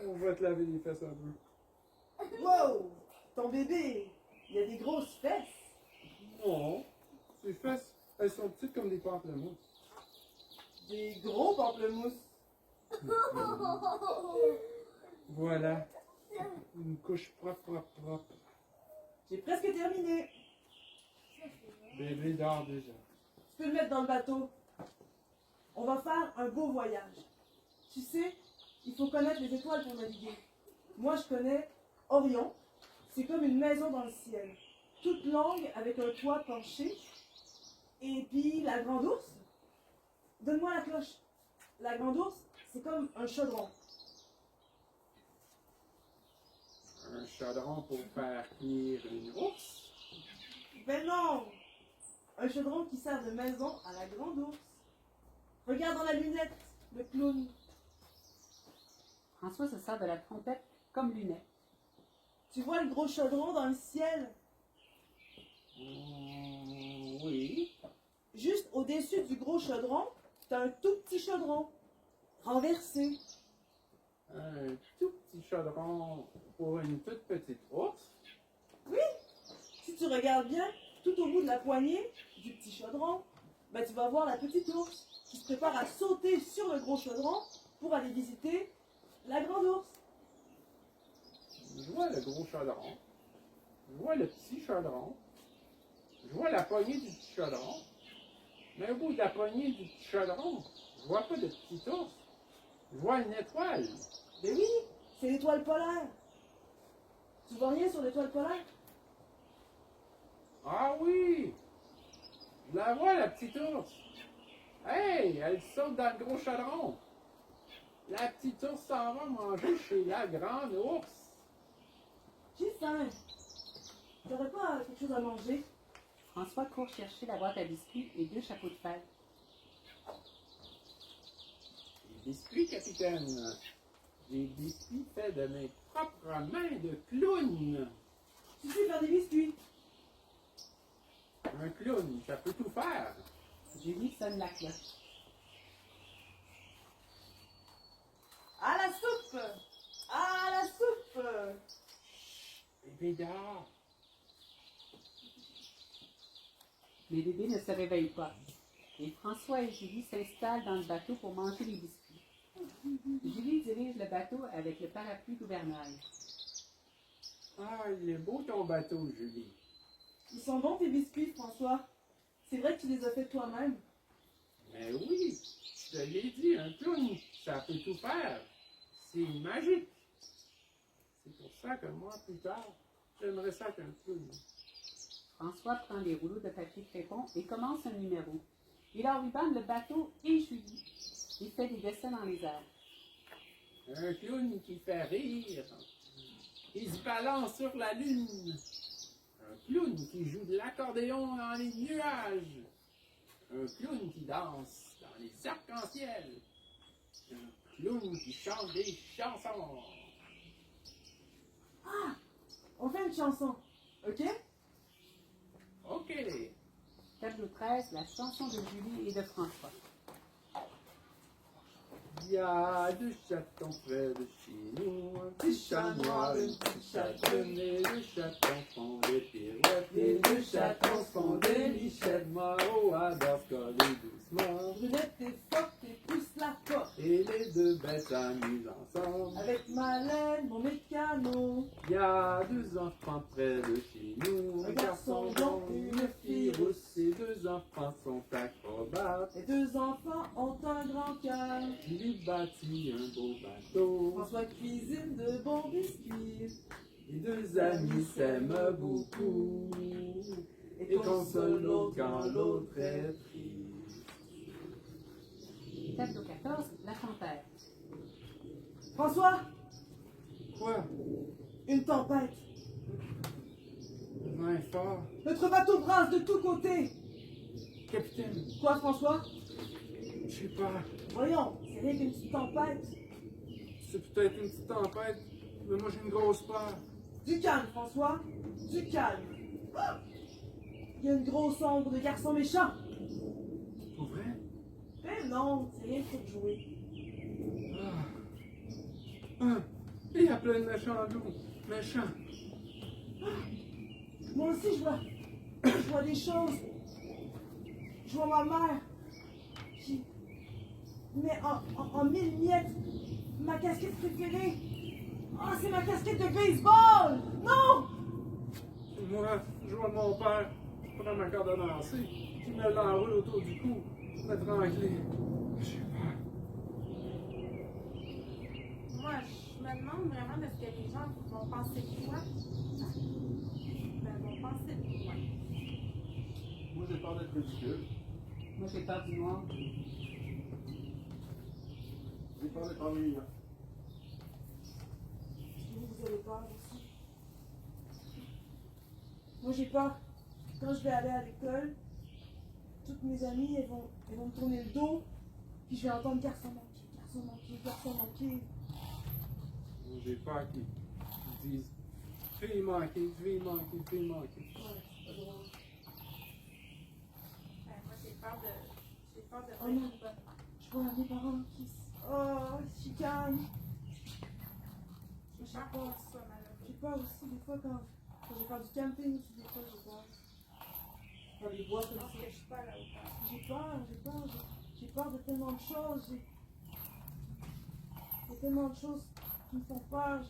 On va te laver les fesses un peu. Wow! Ton bébé, il a des grosses fesses. Non, ses fesses, elles sont petites comme des pamplemousses. Des gros pamplemousses. Voilà. Une couche propre, propre, propre. J'ai presque terminé. Bébé dort déjà. Tu peux le mettre dans le bateau. On va faire un beau voyage. Tu sais, il faut connaître les étoiles pour naviguer. Moi, je connais Orion. C'est comme une maison dans le ciel. Toute longue avec un toit penché. Et puis la grande ours. Donne-moi la cloche. La grande ours, c'est comme un chaudron. Un chaudron pour faire cuire une ours. Ben non! Un chaudron qui sert de maison à la grande ours. Regarde dans la lunette, le clown. François se sert de la trompette comme lunette. Tu vois le gros chaudron dans le ciel? Oui. Juste au-dessus du gros chaudron, t'as un tout petit chaudron, renversé. Un tout petit chaudron pour une toute petite ours. Si tu regardes bien, tout au bout de la poignée du petit chaudron, ben tu vas voir la petite ours qui se prépare à sauter sur le gros chaudron pour aller visiter la grande ours. Je vois le gros chaudron. Je vois le petit chaudron. Je vois la poignée du petit chaudron. Mais au bout de la poignée du petit chaudron, je vois pas de petit ours. Je vois une étoile. Ben oui, c'est l'étoile polaire. Tu vois rien sur l'étoile polaire? Ah oui! Je la vois, la petite ours. Hey, elle saute dans le gros chaudron. La petite ours s'en va manger chez la grande ours. J'ai faim. T'aurais pas quelque chose à manger? François court chercher la boîte à biscuits et 2 chapeaux de fête. Des biscuits, capitaine. Des biscuits faits de mes propres mains de clown. Tu sais faire des biscuits. Un clown, ça peut tout faire. Julie sonne la cloche. À la soupe! À la soupe! Bébé dort. Les bébés ne se réveillent pas. Et François et Julie s'installent dans le bateau pour manger les biscuits. Julie dirige le bateau avec le parapluie gouvernail. Ah, il est beau ton bateau, Julie. Ils sont bons tes biscuits, François. C'est vrai que tu les as faits toi-même. Mais oui, je te l'ai dit, un clown, ça peut tout faire. C'est magique. C'est pour ça que moi, plus tard, j'aimerais ça qu'un clown. François prend les rouleaux de papier crépon et commence un numéro. Il enrubane le bateau et Julie. Il fait des dessins dans les airs. Un clown qui fait rire. Il se balance sur la lune. Un clown qui joue de l'accordéon dans les nuages. Un clown qui danse dans les arcs-en-ciel. Un clown qui chante des chansons. Ah! On fait une chanson, ok? OK. Tableau 13, la chanson de Julie et de François. Il y a 2 chatons près de chez nous, un petit chat noir, une petite chatonne, et 2 chatons font des pirouettes, et 2 chatons font des lichettes, Maro adore se coller doucement, Brunette et forte et pousse la porte. et les 2 bêtes s'amusent ensemble. Avec Malène, mon mécano. Il y a 2 enfants près de chez nous, Un garçon blond, une fille rousse. Ces 2 enfants sont acrobates, Les 2 enfants ont un grand cœur. Julie bâtit un beau bateau. François cuisine de bons biscuits. Les 2 amis s'aiment beaucoup et consolent l'autre quand l'autre est triste. Tableau 14, la tempête. François, Quoi? une tempête. Le vent est fort. Notre bateau brasse de tous côtés. Capitaine, Quoi, François? j'ai peur. Voyons, c'est rien qu'une petite tempête. C'est peut-être une petite tempête, mais moi j'ai une grosse peur. Du calme, François. Du calme. Ah! Il y a une grosse ombre de garçon méchant. Pour vrai? Eh non, c'est rien pour jouer. Il y a plein de méchants loups. Méchants. Moi aussi, je vois des choses. Je vois ma mère qui met en mille miettes ma casquette préférée. Ah, c'est ma casquette de baseball! Non! Moi, je vois mon père prendre ma corde à danser, qui me l'enroule autour du cou, me tranquille. J'ai peur. Moi, je me demande vraiment de ce que les gens vont penser de toi. Ben, vont penser de toi. Moi, j'ai peur d'être ridicule. Moi, j'ai peur du noir. J'ai peur d'être ennuyant. Vous avez peur aussi. Moi, j'ai peur. Quand je vais aller à l'école, toutes mes amies, elles vont me tourner le dos, puis je vais entendre garçon manqué, garçon manqué, garçon manqué. J'ai peur qu'ils disent fille manquée, fille manquée, fille manquée. Ouais, c'est pas drôle. Ben, moi, j'ai peur de Oh pas non. être une bonne mère. Je vois mes parents qui se chicanent. J'ai peur qu'on soit malheureux. J'ai peur aussi des fois quand j'ai peur du camping aussi, des fois j'ai peur. Dans les bois Je comme pense ça. que je suis pas à la hauteur. J'ai peur de tellement de choses. Il y a tellement de choses qui me font peur.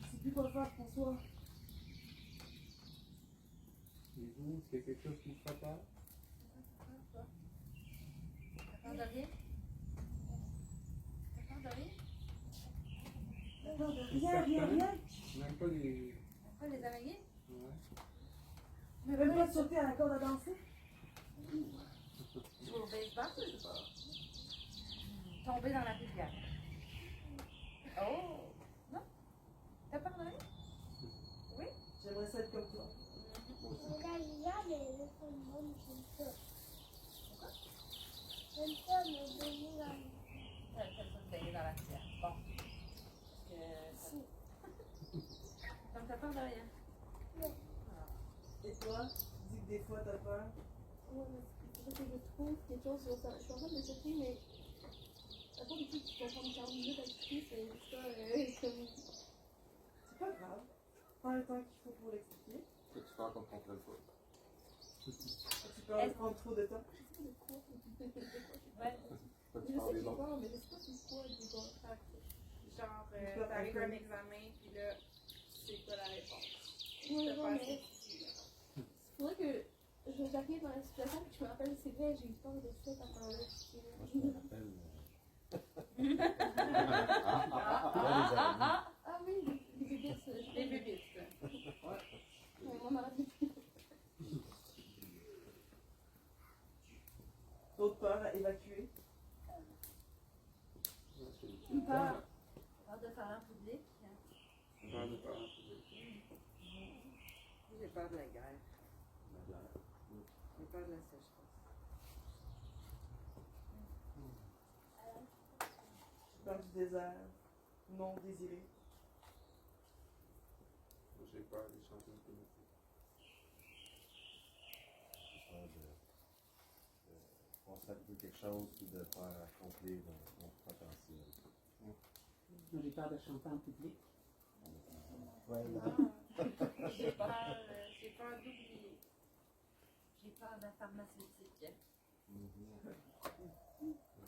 Je sais plus quoi faire, François. Et vous, est-ce qu'il y a quelque chose qui vous fait peur? T'as peur de rien? T'as peur de rien? J'ai peur de C'est rien, certain. rien, rien. Même pas les. T'as peur des araignées? Ouais. Même pas de sauter à la corde à danser. Jouer au baseball, je sais pas. Tomber dans la rivière. Oh! Non? T'as peur de rien? Oui? J'aimerais ça être comme toi. Regarde, les bonbons, j'aime ça. J'aime ça, mais baigner dans les... T'as le de baigner dans la rivière. Bon. Si. Donc t'as peur de rien? Et toi, dis que des fois t'as peur. Ouais, mais c'est que je trouve quelque chose sur ça. Je suis en train de me chercher, mais... À part des trucs qui vont prendre 40 minutes à expliquer, c'est ça, comme... C'est pas grave. Prends le temps qu'il faut pour l'expliquer. Peux-tu faire comme contre le foot? Tu peux prendre trop de temps. Je sais pas de quoi, Ouais. Peux-tu je faire sais des que j'ai autres? peur, mais je sais pas c'est quoi du bon. Genre, t'arrives à un examen, puis là, c'est quoi la réponse? Ouais, T'as non, pas mais... assez C'est vrai que j'arrive dans la situation et que je me rappelle, c'est vrai, j'ai eu peur de cette affaire-là. Moi, je me rappelle. Ah oui, les bébés, ça. Les bébés, ça. Ouais, moi, ma rappelle. D'autres peurs à évacuer. Peur. Peur de parler en public. Peur de peur. J'ai peur de la guerre. J'ai peur de la sécheresse. Peur du désert. Non désiré. J'ai peur des champions politiques. J'ai peur de consacrer quelque chose ou de faire accomplir mon potentiel. Moi, j'ai peur de chanter en public. Ouais, J'ai peur d'oublier. J'ai peur de la pharmaceutique.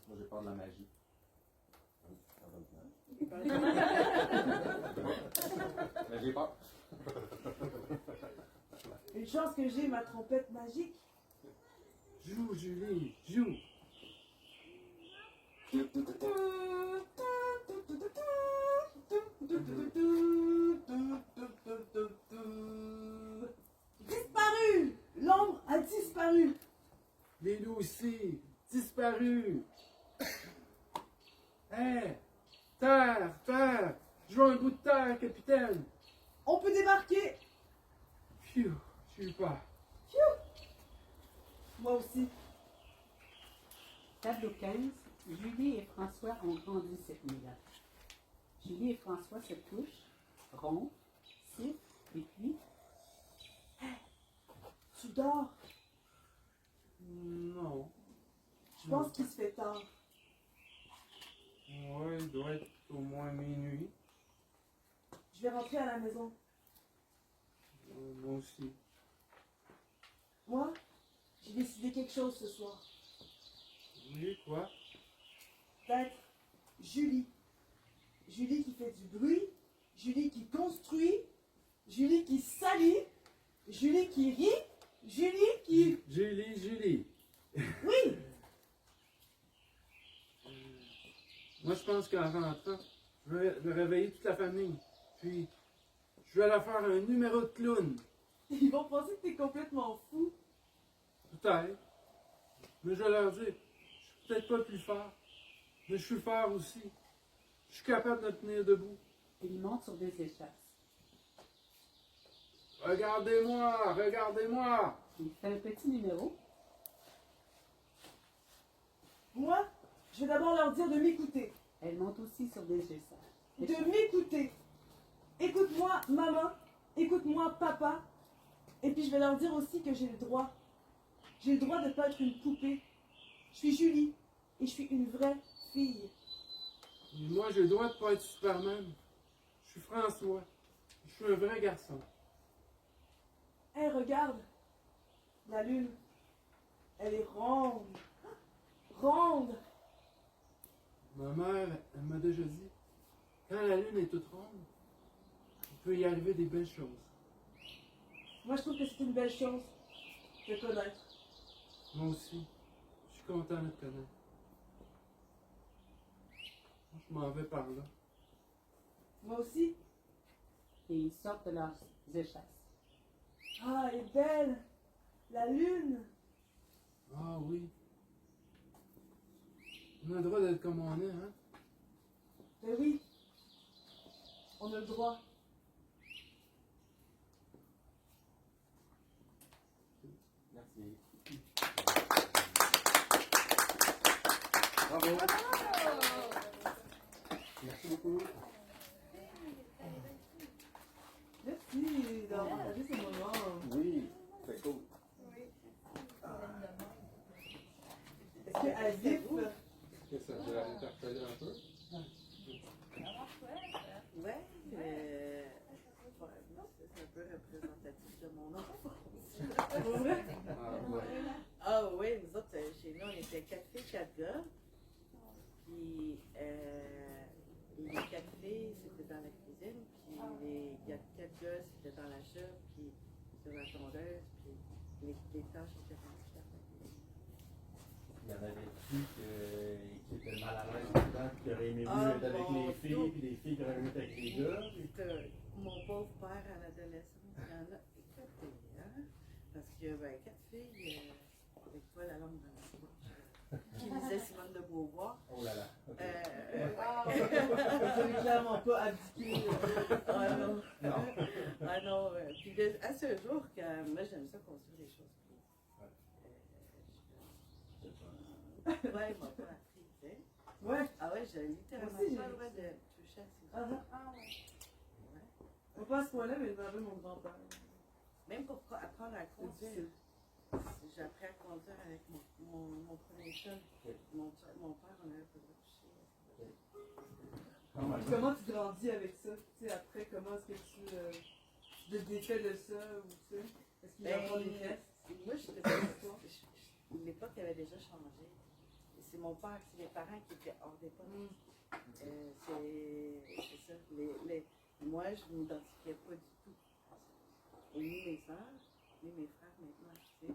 Moi, j'ai peur de la magie. Ça va le faire. Mais j'ai peur. Une chance que j'ai ma trompette magique. Joue, Julie, joue! Disparu! L'ombre a disparu! Les loups ici, disparus! Hé! Terre, terre! Je veux un bout de terre, capitaine! On peut débarquer! Phew, j'ai eu peur. Moi aussi. Tableau 15. Julie et François ont grandi cette nuit-là. Julie et François se touchent, rompent, sifflent, et puis Tu dors. Non. Je pense qu'il se fait tard. Ouais, il doit être au moins minuit. Je vais rentrer à la maison. Moi aussi. Moi, j'ai décidé quelque chose ce soir. Oui, quoi? D'être Julie. Julie qui fait du bruit. Julie qui construit. Julie qui salit. Julie qui rit. Julie qui... Julie. Oui! Moi, je pense qu'en rentrant, je vais réveiller toute la famille. Puis, je vais leur faire un numéro de clown. Ils vont penser que t'es complètement fou. Peut-être. Mais je vais leur dire, je suis peut-être pas le plus fort, mais je suis fort aussi. Je suis capable de me tenir debout. et ils montent sur des échasses. Regardez-moi, regardez-moi. Il fait un petit numéro. Moi, je vais d'abord leur dire de m'écouter. Elle monte aussi sur des échasses. De m'écouter. Écoute-moi, maman. Écoute-moi, papa. Et puis je vais leur dire aussi que j'ai le droit. J'ai le droit de ne pas être une poupée. Je suis Julie. Et je suis une vraie fille. Et moi, j'ai le droit de pas être Superman. Je suis François. Je suis un vrai garçon. Hé, regarde. La lune. Elle est ronde. Ronde. Ma mère, elle m'a déjà dit, quand la lune est toute ronde, il peut y arriver des belles choses. Moi, je trouve que c'est une belle chose de connaître. Moi aussi, je suis content de te connaître. Je m'en vais par là. Moi aussi. Et ils sortent de leurs échasses. Ah, elle est belle. La lune. Ah oui. On a le droit d'être comme on est, hein? Ben oui. On a le droit. Merci. Bravo. Merci beaucoup. Merci d'avoir partagé ce moment. Oui, c'est cool. Est-ce que Azif, Qu'est-ce que ça veut interpeller un peu? Ouais, c'est un peu représentatif de mon enfance. pour vrai? Ah ouais. Ah oui, nous autres, chez nous, on était 4 filles, 4 gars. Puis les 4 filles, c'était dans la cuisine. Puis les 4 gars, c'était dans la chute, puis sur la tondeuse. Puis les tâches étaient remplies. Il y en avait qui étaient mal à l'aise là-dedans, qui auraient aimé mieux être avec les filles, puis les filles qui auraient aimé être avec les gars. Mon pauvre père à l'adolescence, il y en a éclaté, hein? Parce que, 4 filles, avec toi la langue dans la bouche, qui lisait Simone de Beauvoir. Oh là là. OK. Je n'ai clairement pas abdiqué. Ah non. Non. Ah non. Puis à ce jour, moi j'aime ça construire des choses. Ouais, il m'a pas appris, tu sais. Ouais. Ah ouais, j'ai littéralement Moi aussi, pas j'ai le droit de toucher à ces Ah, choses. ah. Ouais. On pas à ce point-là, mais il m'avait mon grand-père. Même pour apprendre à C'est conduire. difficile. J'ai appris à conduire avec mon premier son. Mon père, on avait pas le droit de toucher. Puis comment tu grandis avec ça? Tu sais, après, comment est-ce que tu te défais de ça? Ou tu sais, est-ce qu'il y a encore des gestes? Moi, l'époque avait déjà changé. C'est mon père, c'est les parents qui étaient hors d'époque. C'est ça. Moi, je ne m'identifiais pas du tout. Ni mes soeurs, ni mes frères maintenant. Tu sais.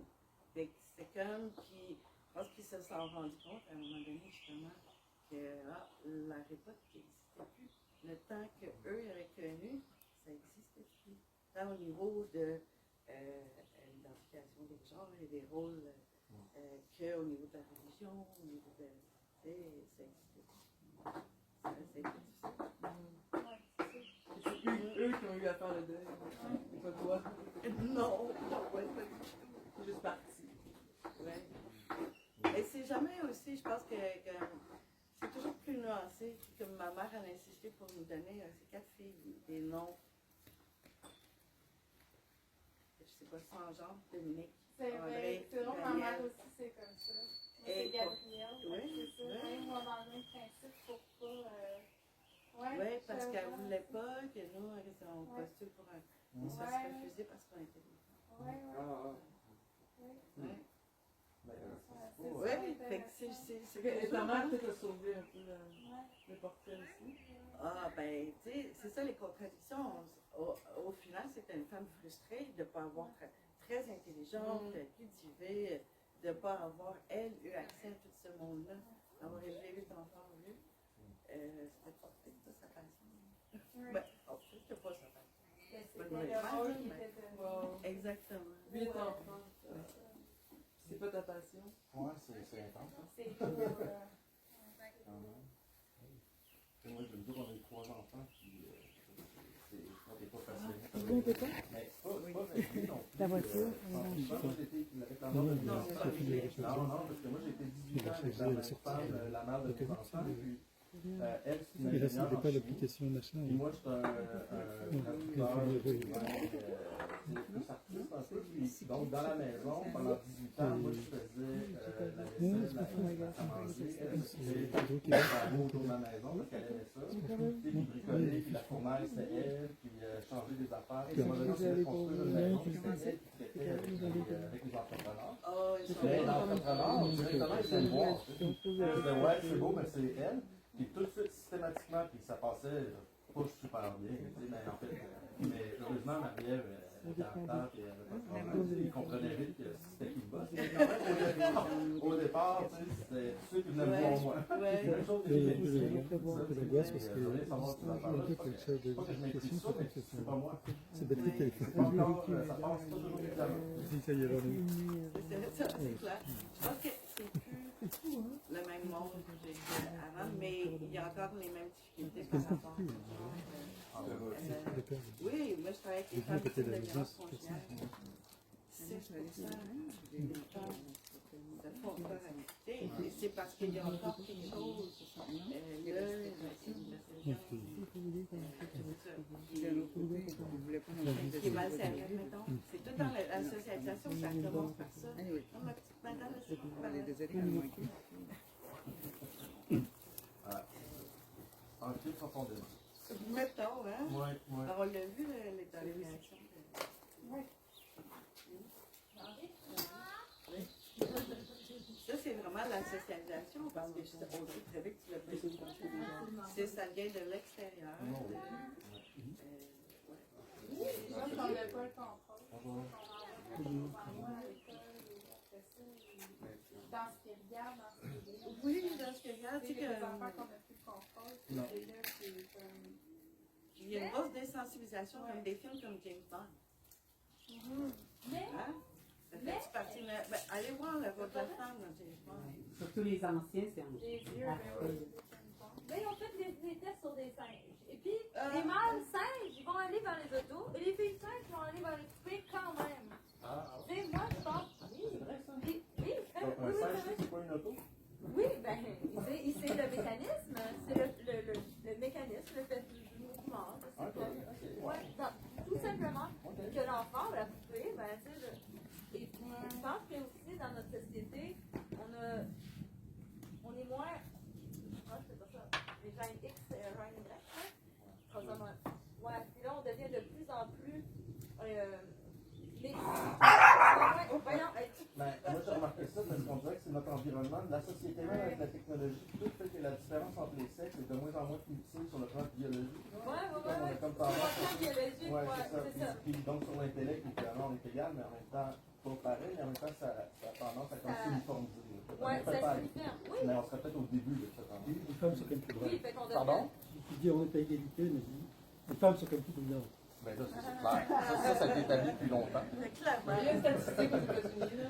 Fait que c'est comme qui. Je pense qu'ils se sont rendus compte à un moment donné, justement, que la révolte n'existait plus. Le temps qu'eux avaient connu, ça n'existait plus. Tant au niveau de l'identification des genres et des rôles qu'au niveau de la religion, au niveau de. Ça n'existait plus. Ça a été difficile. C'est eux qui ont eu à faire le deuil. C'est pas toi. Non, ouais, pas du tout. C'est juste parti. Ouais. Et c'est jamais aussi, je pense que c'est toujours plus nuancé. Comme ma mère, elle a insisté pour nous donner, ces 4 filles, des noms. Je sais pas, sans genre, Dominique. C'est André, vrai, c'est drôle, ma Daniel. mère aussi, c'est comme ça. Moi, Et c'est Gabrielle. oui, C'est ça. oui. Même moi, dans le même principe, pour pas. Ouais, Oui, parce je qu'elle vois. voulait pas que nous, on Ouais. postule pour un. On se fasse Ouais. refuser parce qu'on était des femmes. Ouais, ouais. Ouais. Mais, C'est Oui, ça, fait que intéressant. c'est Et ta mère toujours- peut-être a sauvé un peu Ouais. le portrait aussi. Ah, ben, tu sais, c'est ça les contradictions. Au final, c'était une femme frustrée de ne pas avoir très intelligente, cultivée, de ne pas avoir, elle, eu accès à tout ce monde-là, d'avoir élevé 8 enfants, vu. C'était pas peut-être pas sa passion. Ouais. Ben, oh, c'était pas sa passion. Mais Ouais, c'était ouais, le rôle ouais, qui mais- était donné. Wow. Exactement. 8 Ouais. enfants. C'est pas ta passion? ouais, c'est intense. Hein? C'est pour. Quand même. Et moi, je me dis qu'on a eu 3 enfants, puis c'est pas facile. Mais c'est pas facile non plus. La voiture, Moi, j'étais avec la Non, mère de mes non, enfants. c'est pas vrai. Non, parce que moi, j'ai été 18 ans avec la même femme, la mère de mes enfants, puis elle, c'est une Et là, ingénieure c'était en pas chimie. l'application machin. Puis moi, je suis un traducteur, plus artiste un peu. Puis, donc, dans la maison, pendant 18 ans, moi, je faisais la vaisselle, la manger. Elle s'occupait autour de ma maison, parce qu'elle aimait ça. Puis, bricoler, puis la fournaise, c'était elle. Puis, changer des affaires. Puis, moi, je faisais construire une maison. Puis, c'était elle qui traitait avec les entrepreneurs. Oh, ils sont Mais bons. l'entrepreneur, directement, il s'est voir. Je disais, ouais, c'est beau, mais c'est elle. Puis tout de suite, systématiquement, puis ça passait pas super bien, tu sais, mais en fait, mais heureusement, Marie-Ève était en retard, puis elle avait pas de problème. Il comprenait vite que c'était qui le boss. Mais quand même, au départ, tu sais, c'était ceux qui venaient me voir moi. Ouais. Même chose que Et j'ai le gosse, parce que j'aimerais savoir ces affaires-là. il y a quelque chose de C'est pas que je maîtrise ça, mais c'est pas moi. c'est Patrick qui a fait C'est pas encore, ça passe pas toujours évidemment. ça y est revenu. C'est clair. Je pense que c'est plus le même monde que j'ai fait avant, mais il y a encore les mêmes difficultés par rapport. Oui, moi je travaille avec les femmes victimes de violences conjugales. 6% des femmes se font encore habiter. Et c'est parce qu'il y a encore quelque chose, qui est mal servi, mettons. C'est tout dans la socialisation, ça commence par ça. Non, ma petite madame, elle s'est pas parlé. En plus profondément. Mettons, hein? Ouais, ouais. Alors, on l'a vu, les dans les réactions. Oui. Ça, c'est vraiment la socialisation, parce que on sait très vite que tu l'as pas dit. C'est ça vient de l'extérieur. Les gens qui n'avaient pas le contrôle. Dans ce qu'ils regardent, dans ce qu'ils disent. Oui, dans ce que regarde, tu sais C'est des que. affaires qu'on n'a plus le contrôle. Non. C'est là, c'est comme. Il y a une grosse désensibilisation, comme des films comme James Bond. Mais, Hein? Ça fait partie. Ben, allez voir le rôle de la femme dans James Bond. Surtout les anciens, c'est en les yeux, parfait. mais on fait des tests sur des singes. Et puis, les mâles singes, ils vont aller vers les autos, et les filles singes vont aller vers les poupées quand même. Tu sais, moi, je pense. Oui, oui, Un singe, c'est pas une auto? oui, ben, c'est le mécanisme, c'est le mécanisme, le fait du mouvement. Ouais, tout simplement que l'enfant, la poupée, ben, tu sais, et je pense que aussi dans notre société, on est moins, c'est pas ça, les gènes X, gènes Y, hein? Ouais, puis là, on devient de plus en plus, Ben, moi, j'ai remarqué ça parce qu'on dirait que c'est notre environnement, la société même avec la technologie, tout fait que la différence entre les sexes est de moins en moins utile sur le plan biologique. On a comme tendance c'est ça. Puis donc sur l'intellect, évidemment, on est égal, mais en même temps, pas pareil, mais en même temps, ça a tendance à comme s'uniformiser. Ouais, ça s'uniforme, oui. Mais on serait peut-être au début de cette tendance. Les femmes sont comme plus Oui, droites. fait qu'on Pardon? Il dit on est à égalité, mais les femmes sont comme plus dominantes. Ben là, c'est clair. Ça a été établi depuis longtemps. Mais clairement. Il y a une statistique aux États-Unis, là.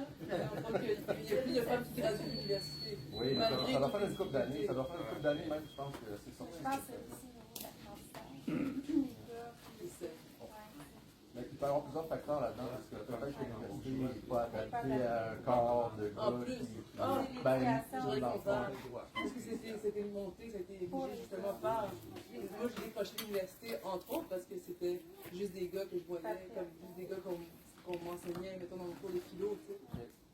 On voit qu'il y a plus de femmes qui graduent de l'université. Oui, mais ça doit faire une couple d'années. Ça doit faire une couple d'années même, je pense que c'est sorti. Je pense que c'est aussi au niveau de l'apprentissage. Mais puis peut y avoir plusieurs facteurs là-dedans, parce que peut-être que l'université n'est pas adaptée à un corps de En gars plus, qui je voudrais dans le qu'on parle. fond, Parce que c'était une montée, ça a été érigé justement par. Moi, j'ai décroché l'université, entre autres, parce que c'était juste des gars que je voyais, comme juste des gars qu'on m'enseignait, mettons, dans le cours de philo, tu sais.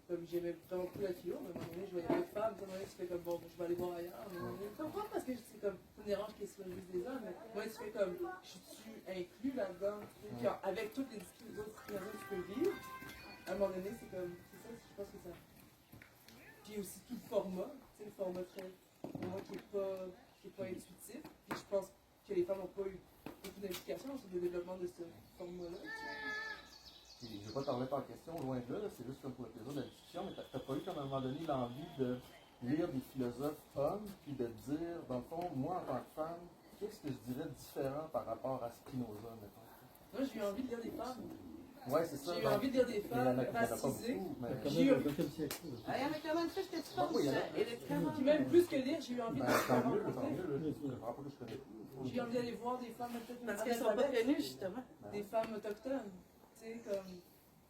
Comme j'aimais vraiment beaucoup la philo, mais à un moment donné, je voyais pas de femmes, à un moment donné, tu fais comme bon, je vais aller voir ailleurs. À un moment donné, pas parce que c'est comme une erreur qui soit juste des hommes, mais moi, tu fais comme, je suis inclus là-dedans, tu sais, puis avec toutes les autres discriminations que tu peux vivre, à un moment donné, c'est comme, c'est ça, je pense que ça. Puis aussi tout le format, tu sais, le format très, pour moi, qui est pas intuitif, puis je pense que les femmes n'ont pas eu beaucoup d'implication sur le développement de ce format-là. je ne vais pas t'en remettre en question, loin de là, c'est juste comme pour le plaisir de la discussion, mais t'as pas eu comme à un moment donné l'envie de lire des philosophes hommes, puis de te dire, dans le fond, moi en tant que femme, qu'est-ce que je dirais différent par rapport à Spinoza, mettons? Moi, j'ai eu envie de lire des femmes. Ouais, c'est ça. J'ai eu envie de lire des femmes racisées. J'ai eu envie. Ah, mais comment ça, je t'ai pas Oui, il y en a. Puis même plus que lire, j'ai eu envie de tant mieux, je comprends pas que je connais plus. J'ai eu envie d'aller voir des femmes peut-être Parce qu'elles sont pas connues, justement. des femmes autochtones. Tu sais, comme.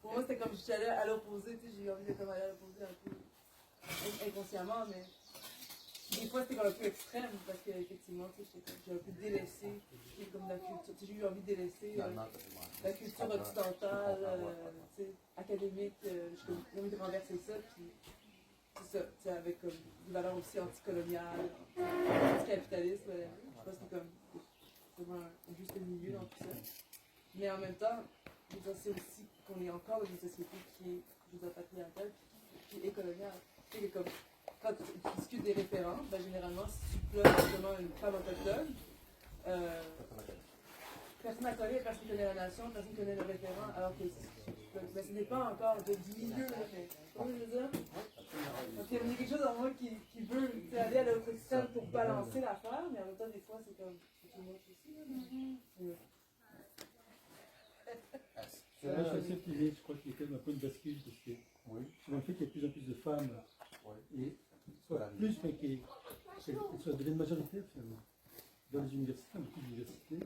Pour moi, c'était comme si j'allais à l'opposé, tu sais, j'ai eu envie de comme aller à l'opposé un peu inconsciemment, mais des fois c'était comme un peu extrême parce qu'effectivement, tu sais, j'ai un peu délaissé comme la culture. Tu sais, j'ai eu envie de délaisser la culture occidentale, tu sais, académique. J'ai envie de renverser ça, puis c'est ça, tu sais, avec comme des valeurs aussi anticoloniales, anticapitalistes, je pense que c'est comme vraiment un juste milieu dans tout ça. Mais en même temps, je veux dire, c'est aussi qu'on est encore dans une société qui est, je veux dire, patriarcale, qui est coloniale. Tu sais, que comme, quand tu discutes des référents, ben, généralement, si tu pleures justement une femme autochtone, personne n'a connu, personne connaît la nation, personne connaît le référent, alors que mais ce n'est pas encore du milieu, là, mais comment je veux dire? Donc il y a quelque chose en moi qui veut aller à l'autre extrême pour balancer l'affaire, mais en même temps, des fois, c'est comme, c'est tout le monde aussi, là. Moi, je suis assez optimiste, je crois qu'il y a quand même un peu une bascule, parce que dans le fait qu'il y a de plus en plus de femmes, et soit plus, mais qu'elles deviennent majoritaires finalement, dans les universités, dans beaucoup d'universités.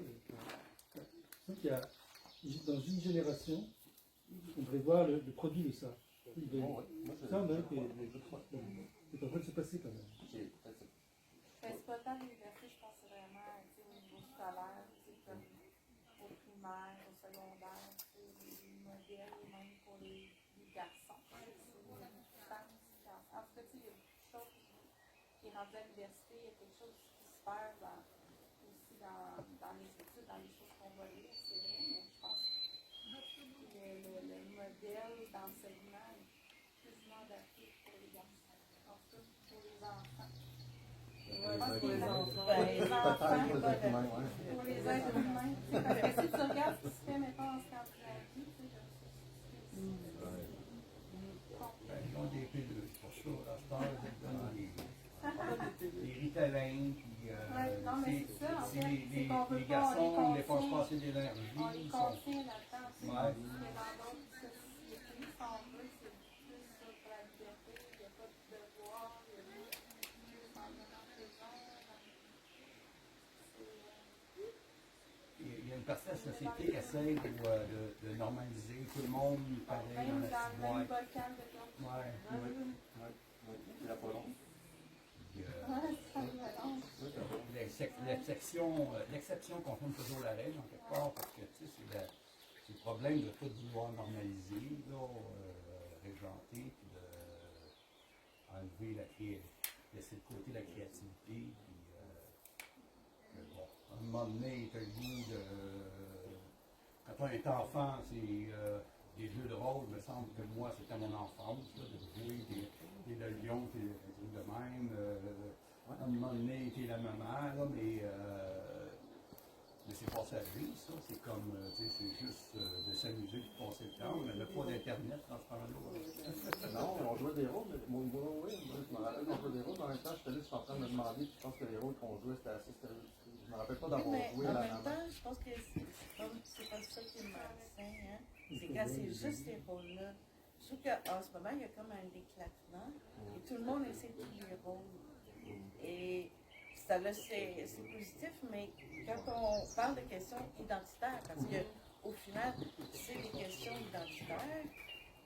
Je qu'il y a, dans une génération, on devrait voir le produit de ça. Il semble c'est en train de se passer quand même. C'est pas tant l'université, je pense que c'est vraiment au niveau scolaire, comme au primaire, au secondaire, les modèles, même pour les garçons. En tout cas, il y a beaucoup de choses qui est rendu à l'université, il y a quelque chose qui se perd aussi dans les études, dans les choses qu'on va lire, c'est vrai, mais je pense que le modèle d'enseignement est quasiment adapté pour les garçons, en tout cas pour les enfants. Pour les enfants. Pour les êtres humains. Parce que si tu regardes ce qui se fait, mettons, en Scandinavie, tu sais, ils ont des pilules pour ça, à ce temps-là, les ritalins, puis non, mais c'est ça, en fait, les garçons, ils ne dépensent pas assez d'énergie. On les contient là-dedans, tu sais, Ouais. mais dans d'autres sociétés, si on veut, c'est plus ça pour la liberté, il n'y a pas de devoir, il y a plus en prison. Il y a une partie de la société qui essaie de normaliser tout le monde pareil dans Même la dans le même petite bocal de viande. boîte. La Pologne. L'exception confirme toujours la règle, en quelque part, parce que tu sais, c'est le problème de tout vouloir normaliser, régenter, puis enlever laisser de côté la créativité, puis bon, à un moment donné, tu as le goût de. Quand on est enfant, c'est des jeux de rôle, il me semble que moi, c'était mon enfance, là, de jouer des lions, des trucs de même. À un moment donné, t'es la maman, là, mais c'est passager, ça. C'est comme, tu sais, c'est juste de s'amuser, de passer le temps. On n'avait pas d'Internet dans ce temps-là. Non, on jouait des rôles, mais oui, je me rappelle qu'on jouait des rôles, mais en même temps, je suis en train de me demander, puis je pense que les rôles qu'on jouait, c'était assez stéréotypé. Je me rappelle pas d'avoir joué à la maman. En même temps, je pense que c'est pas ça qui est malsain, hein. C'est quand c'est juste ces rôles-là. Je trouve qu'en ce moment, il y a comme un éclatement, et tout le monde essaie de jouer les rôles. Et ça là, c'est positif, mais quand on parle de questions identitaires, parce que au final, c'est des questions identitaires.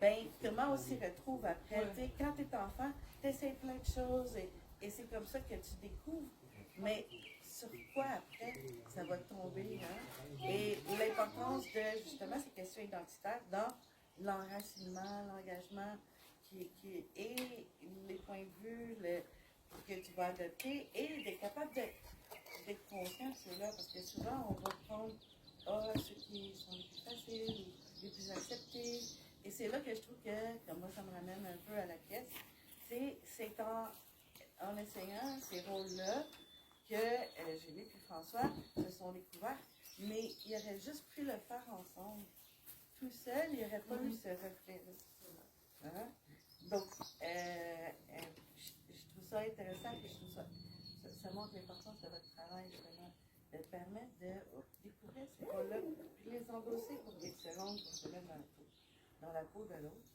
Ben, comment on s'y retrouve après? Tu sais, quand tu es enfant, tu essaies plein de choses et c'est comme ça que tu découvres. Mais sur quoi après ça va tomber? Hein? Et l'importance de justement ces questions identitaires dans l'enracinement, l'engagement et les points de vue que tu vas adopter et d'être capable d'être conscient de cela. Parce que souvent, on va prendre ceux qui sont les plus faciles ou les plus acceptés. Et c'est là que je trouve que moi, ça me ramène un peu à la pièce. C'est en essayant ces rôles-là que Julie et François se sont découverts, mais ils auraient juste pu le faire ensemble. Tout seul, il n'y aurait pas eu ce reflet-là. Hein? Donc, je trouve ça intéressant et je trouve ça montre l'importance de votre travail, justement, de permettre de découvrir ces rôles-là, puis les endosser pour qu'ils se rendent, pour se mettre dans la peau de l'autre.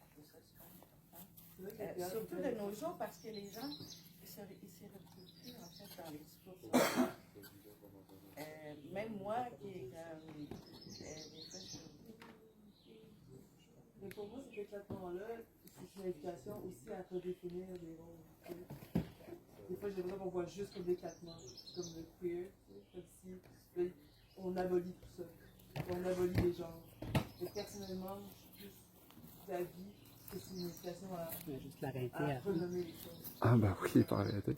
Je trouve ça super important. Surtout de nos jours, parce que les gens, ils s'y retrouvent plus, en fait, dans les discours. Même moi, des fois, Mais pour moi, cet éclatement-là, c'est une invitation aussi à redéfinir les rôles. Des fois, j'aimerais qu'on voit juste comme l'éclatement, comme le queer, comme si on abolit tout ça, on abolit les genres. Et personnellement, je suis plus d'avis que c'est une invitation à renommer les choses. Ah bah oui, pas arrêter.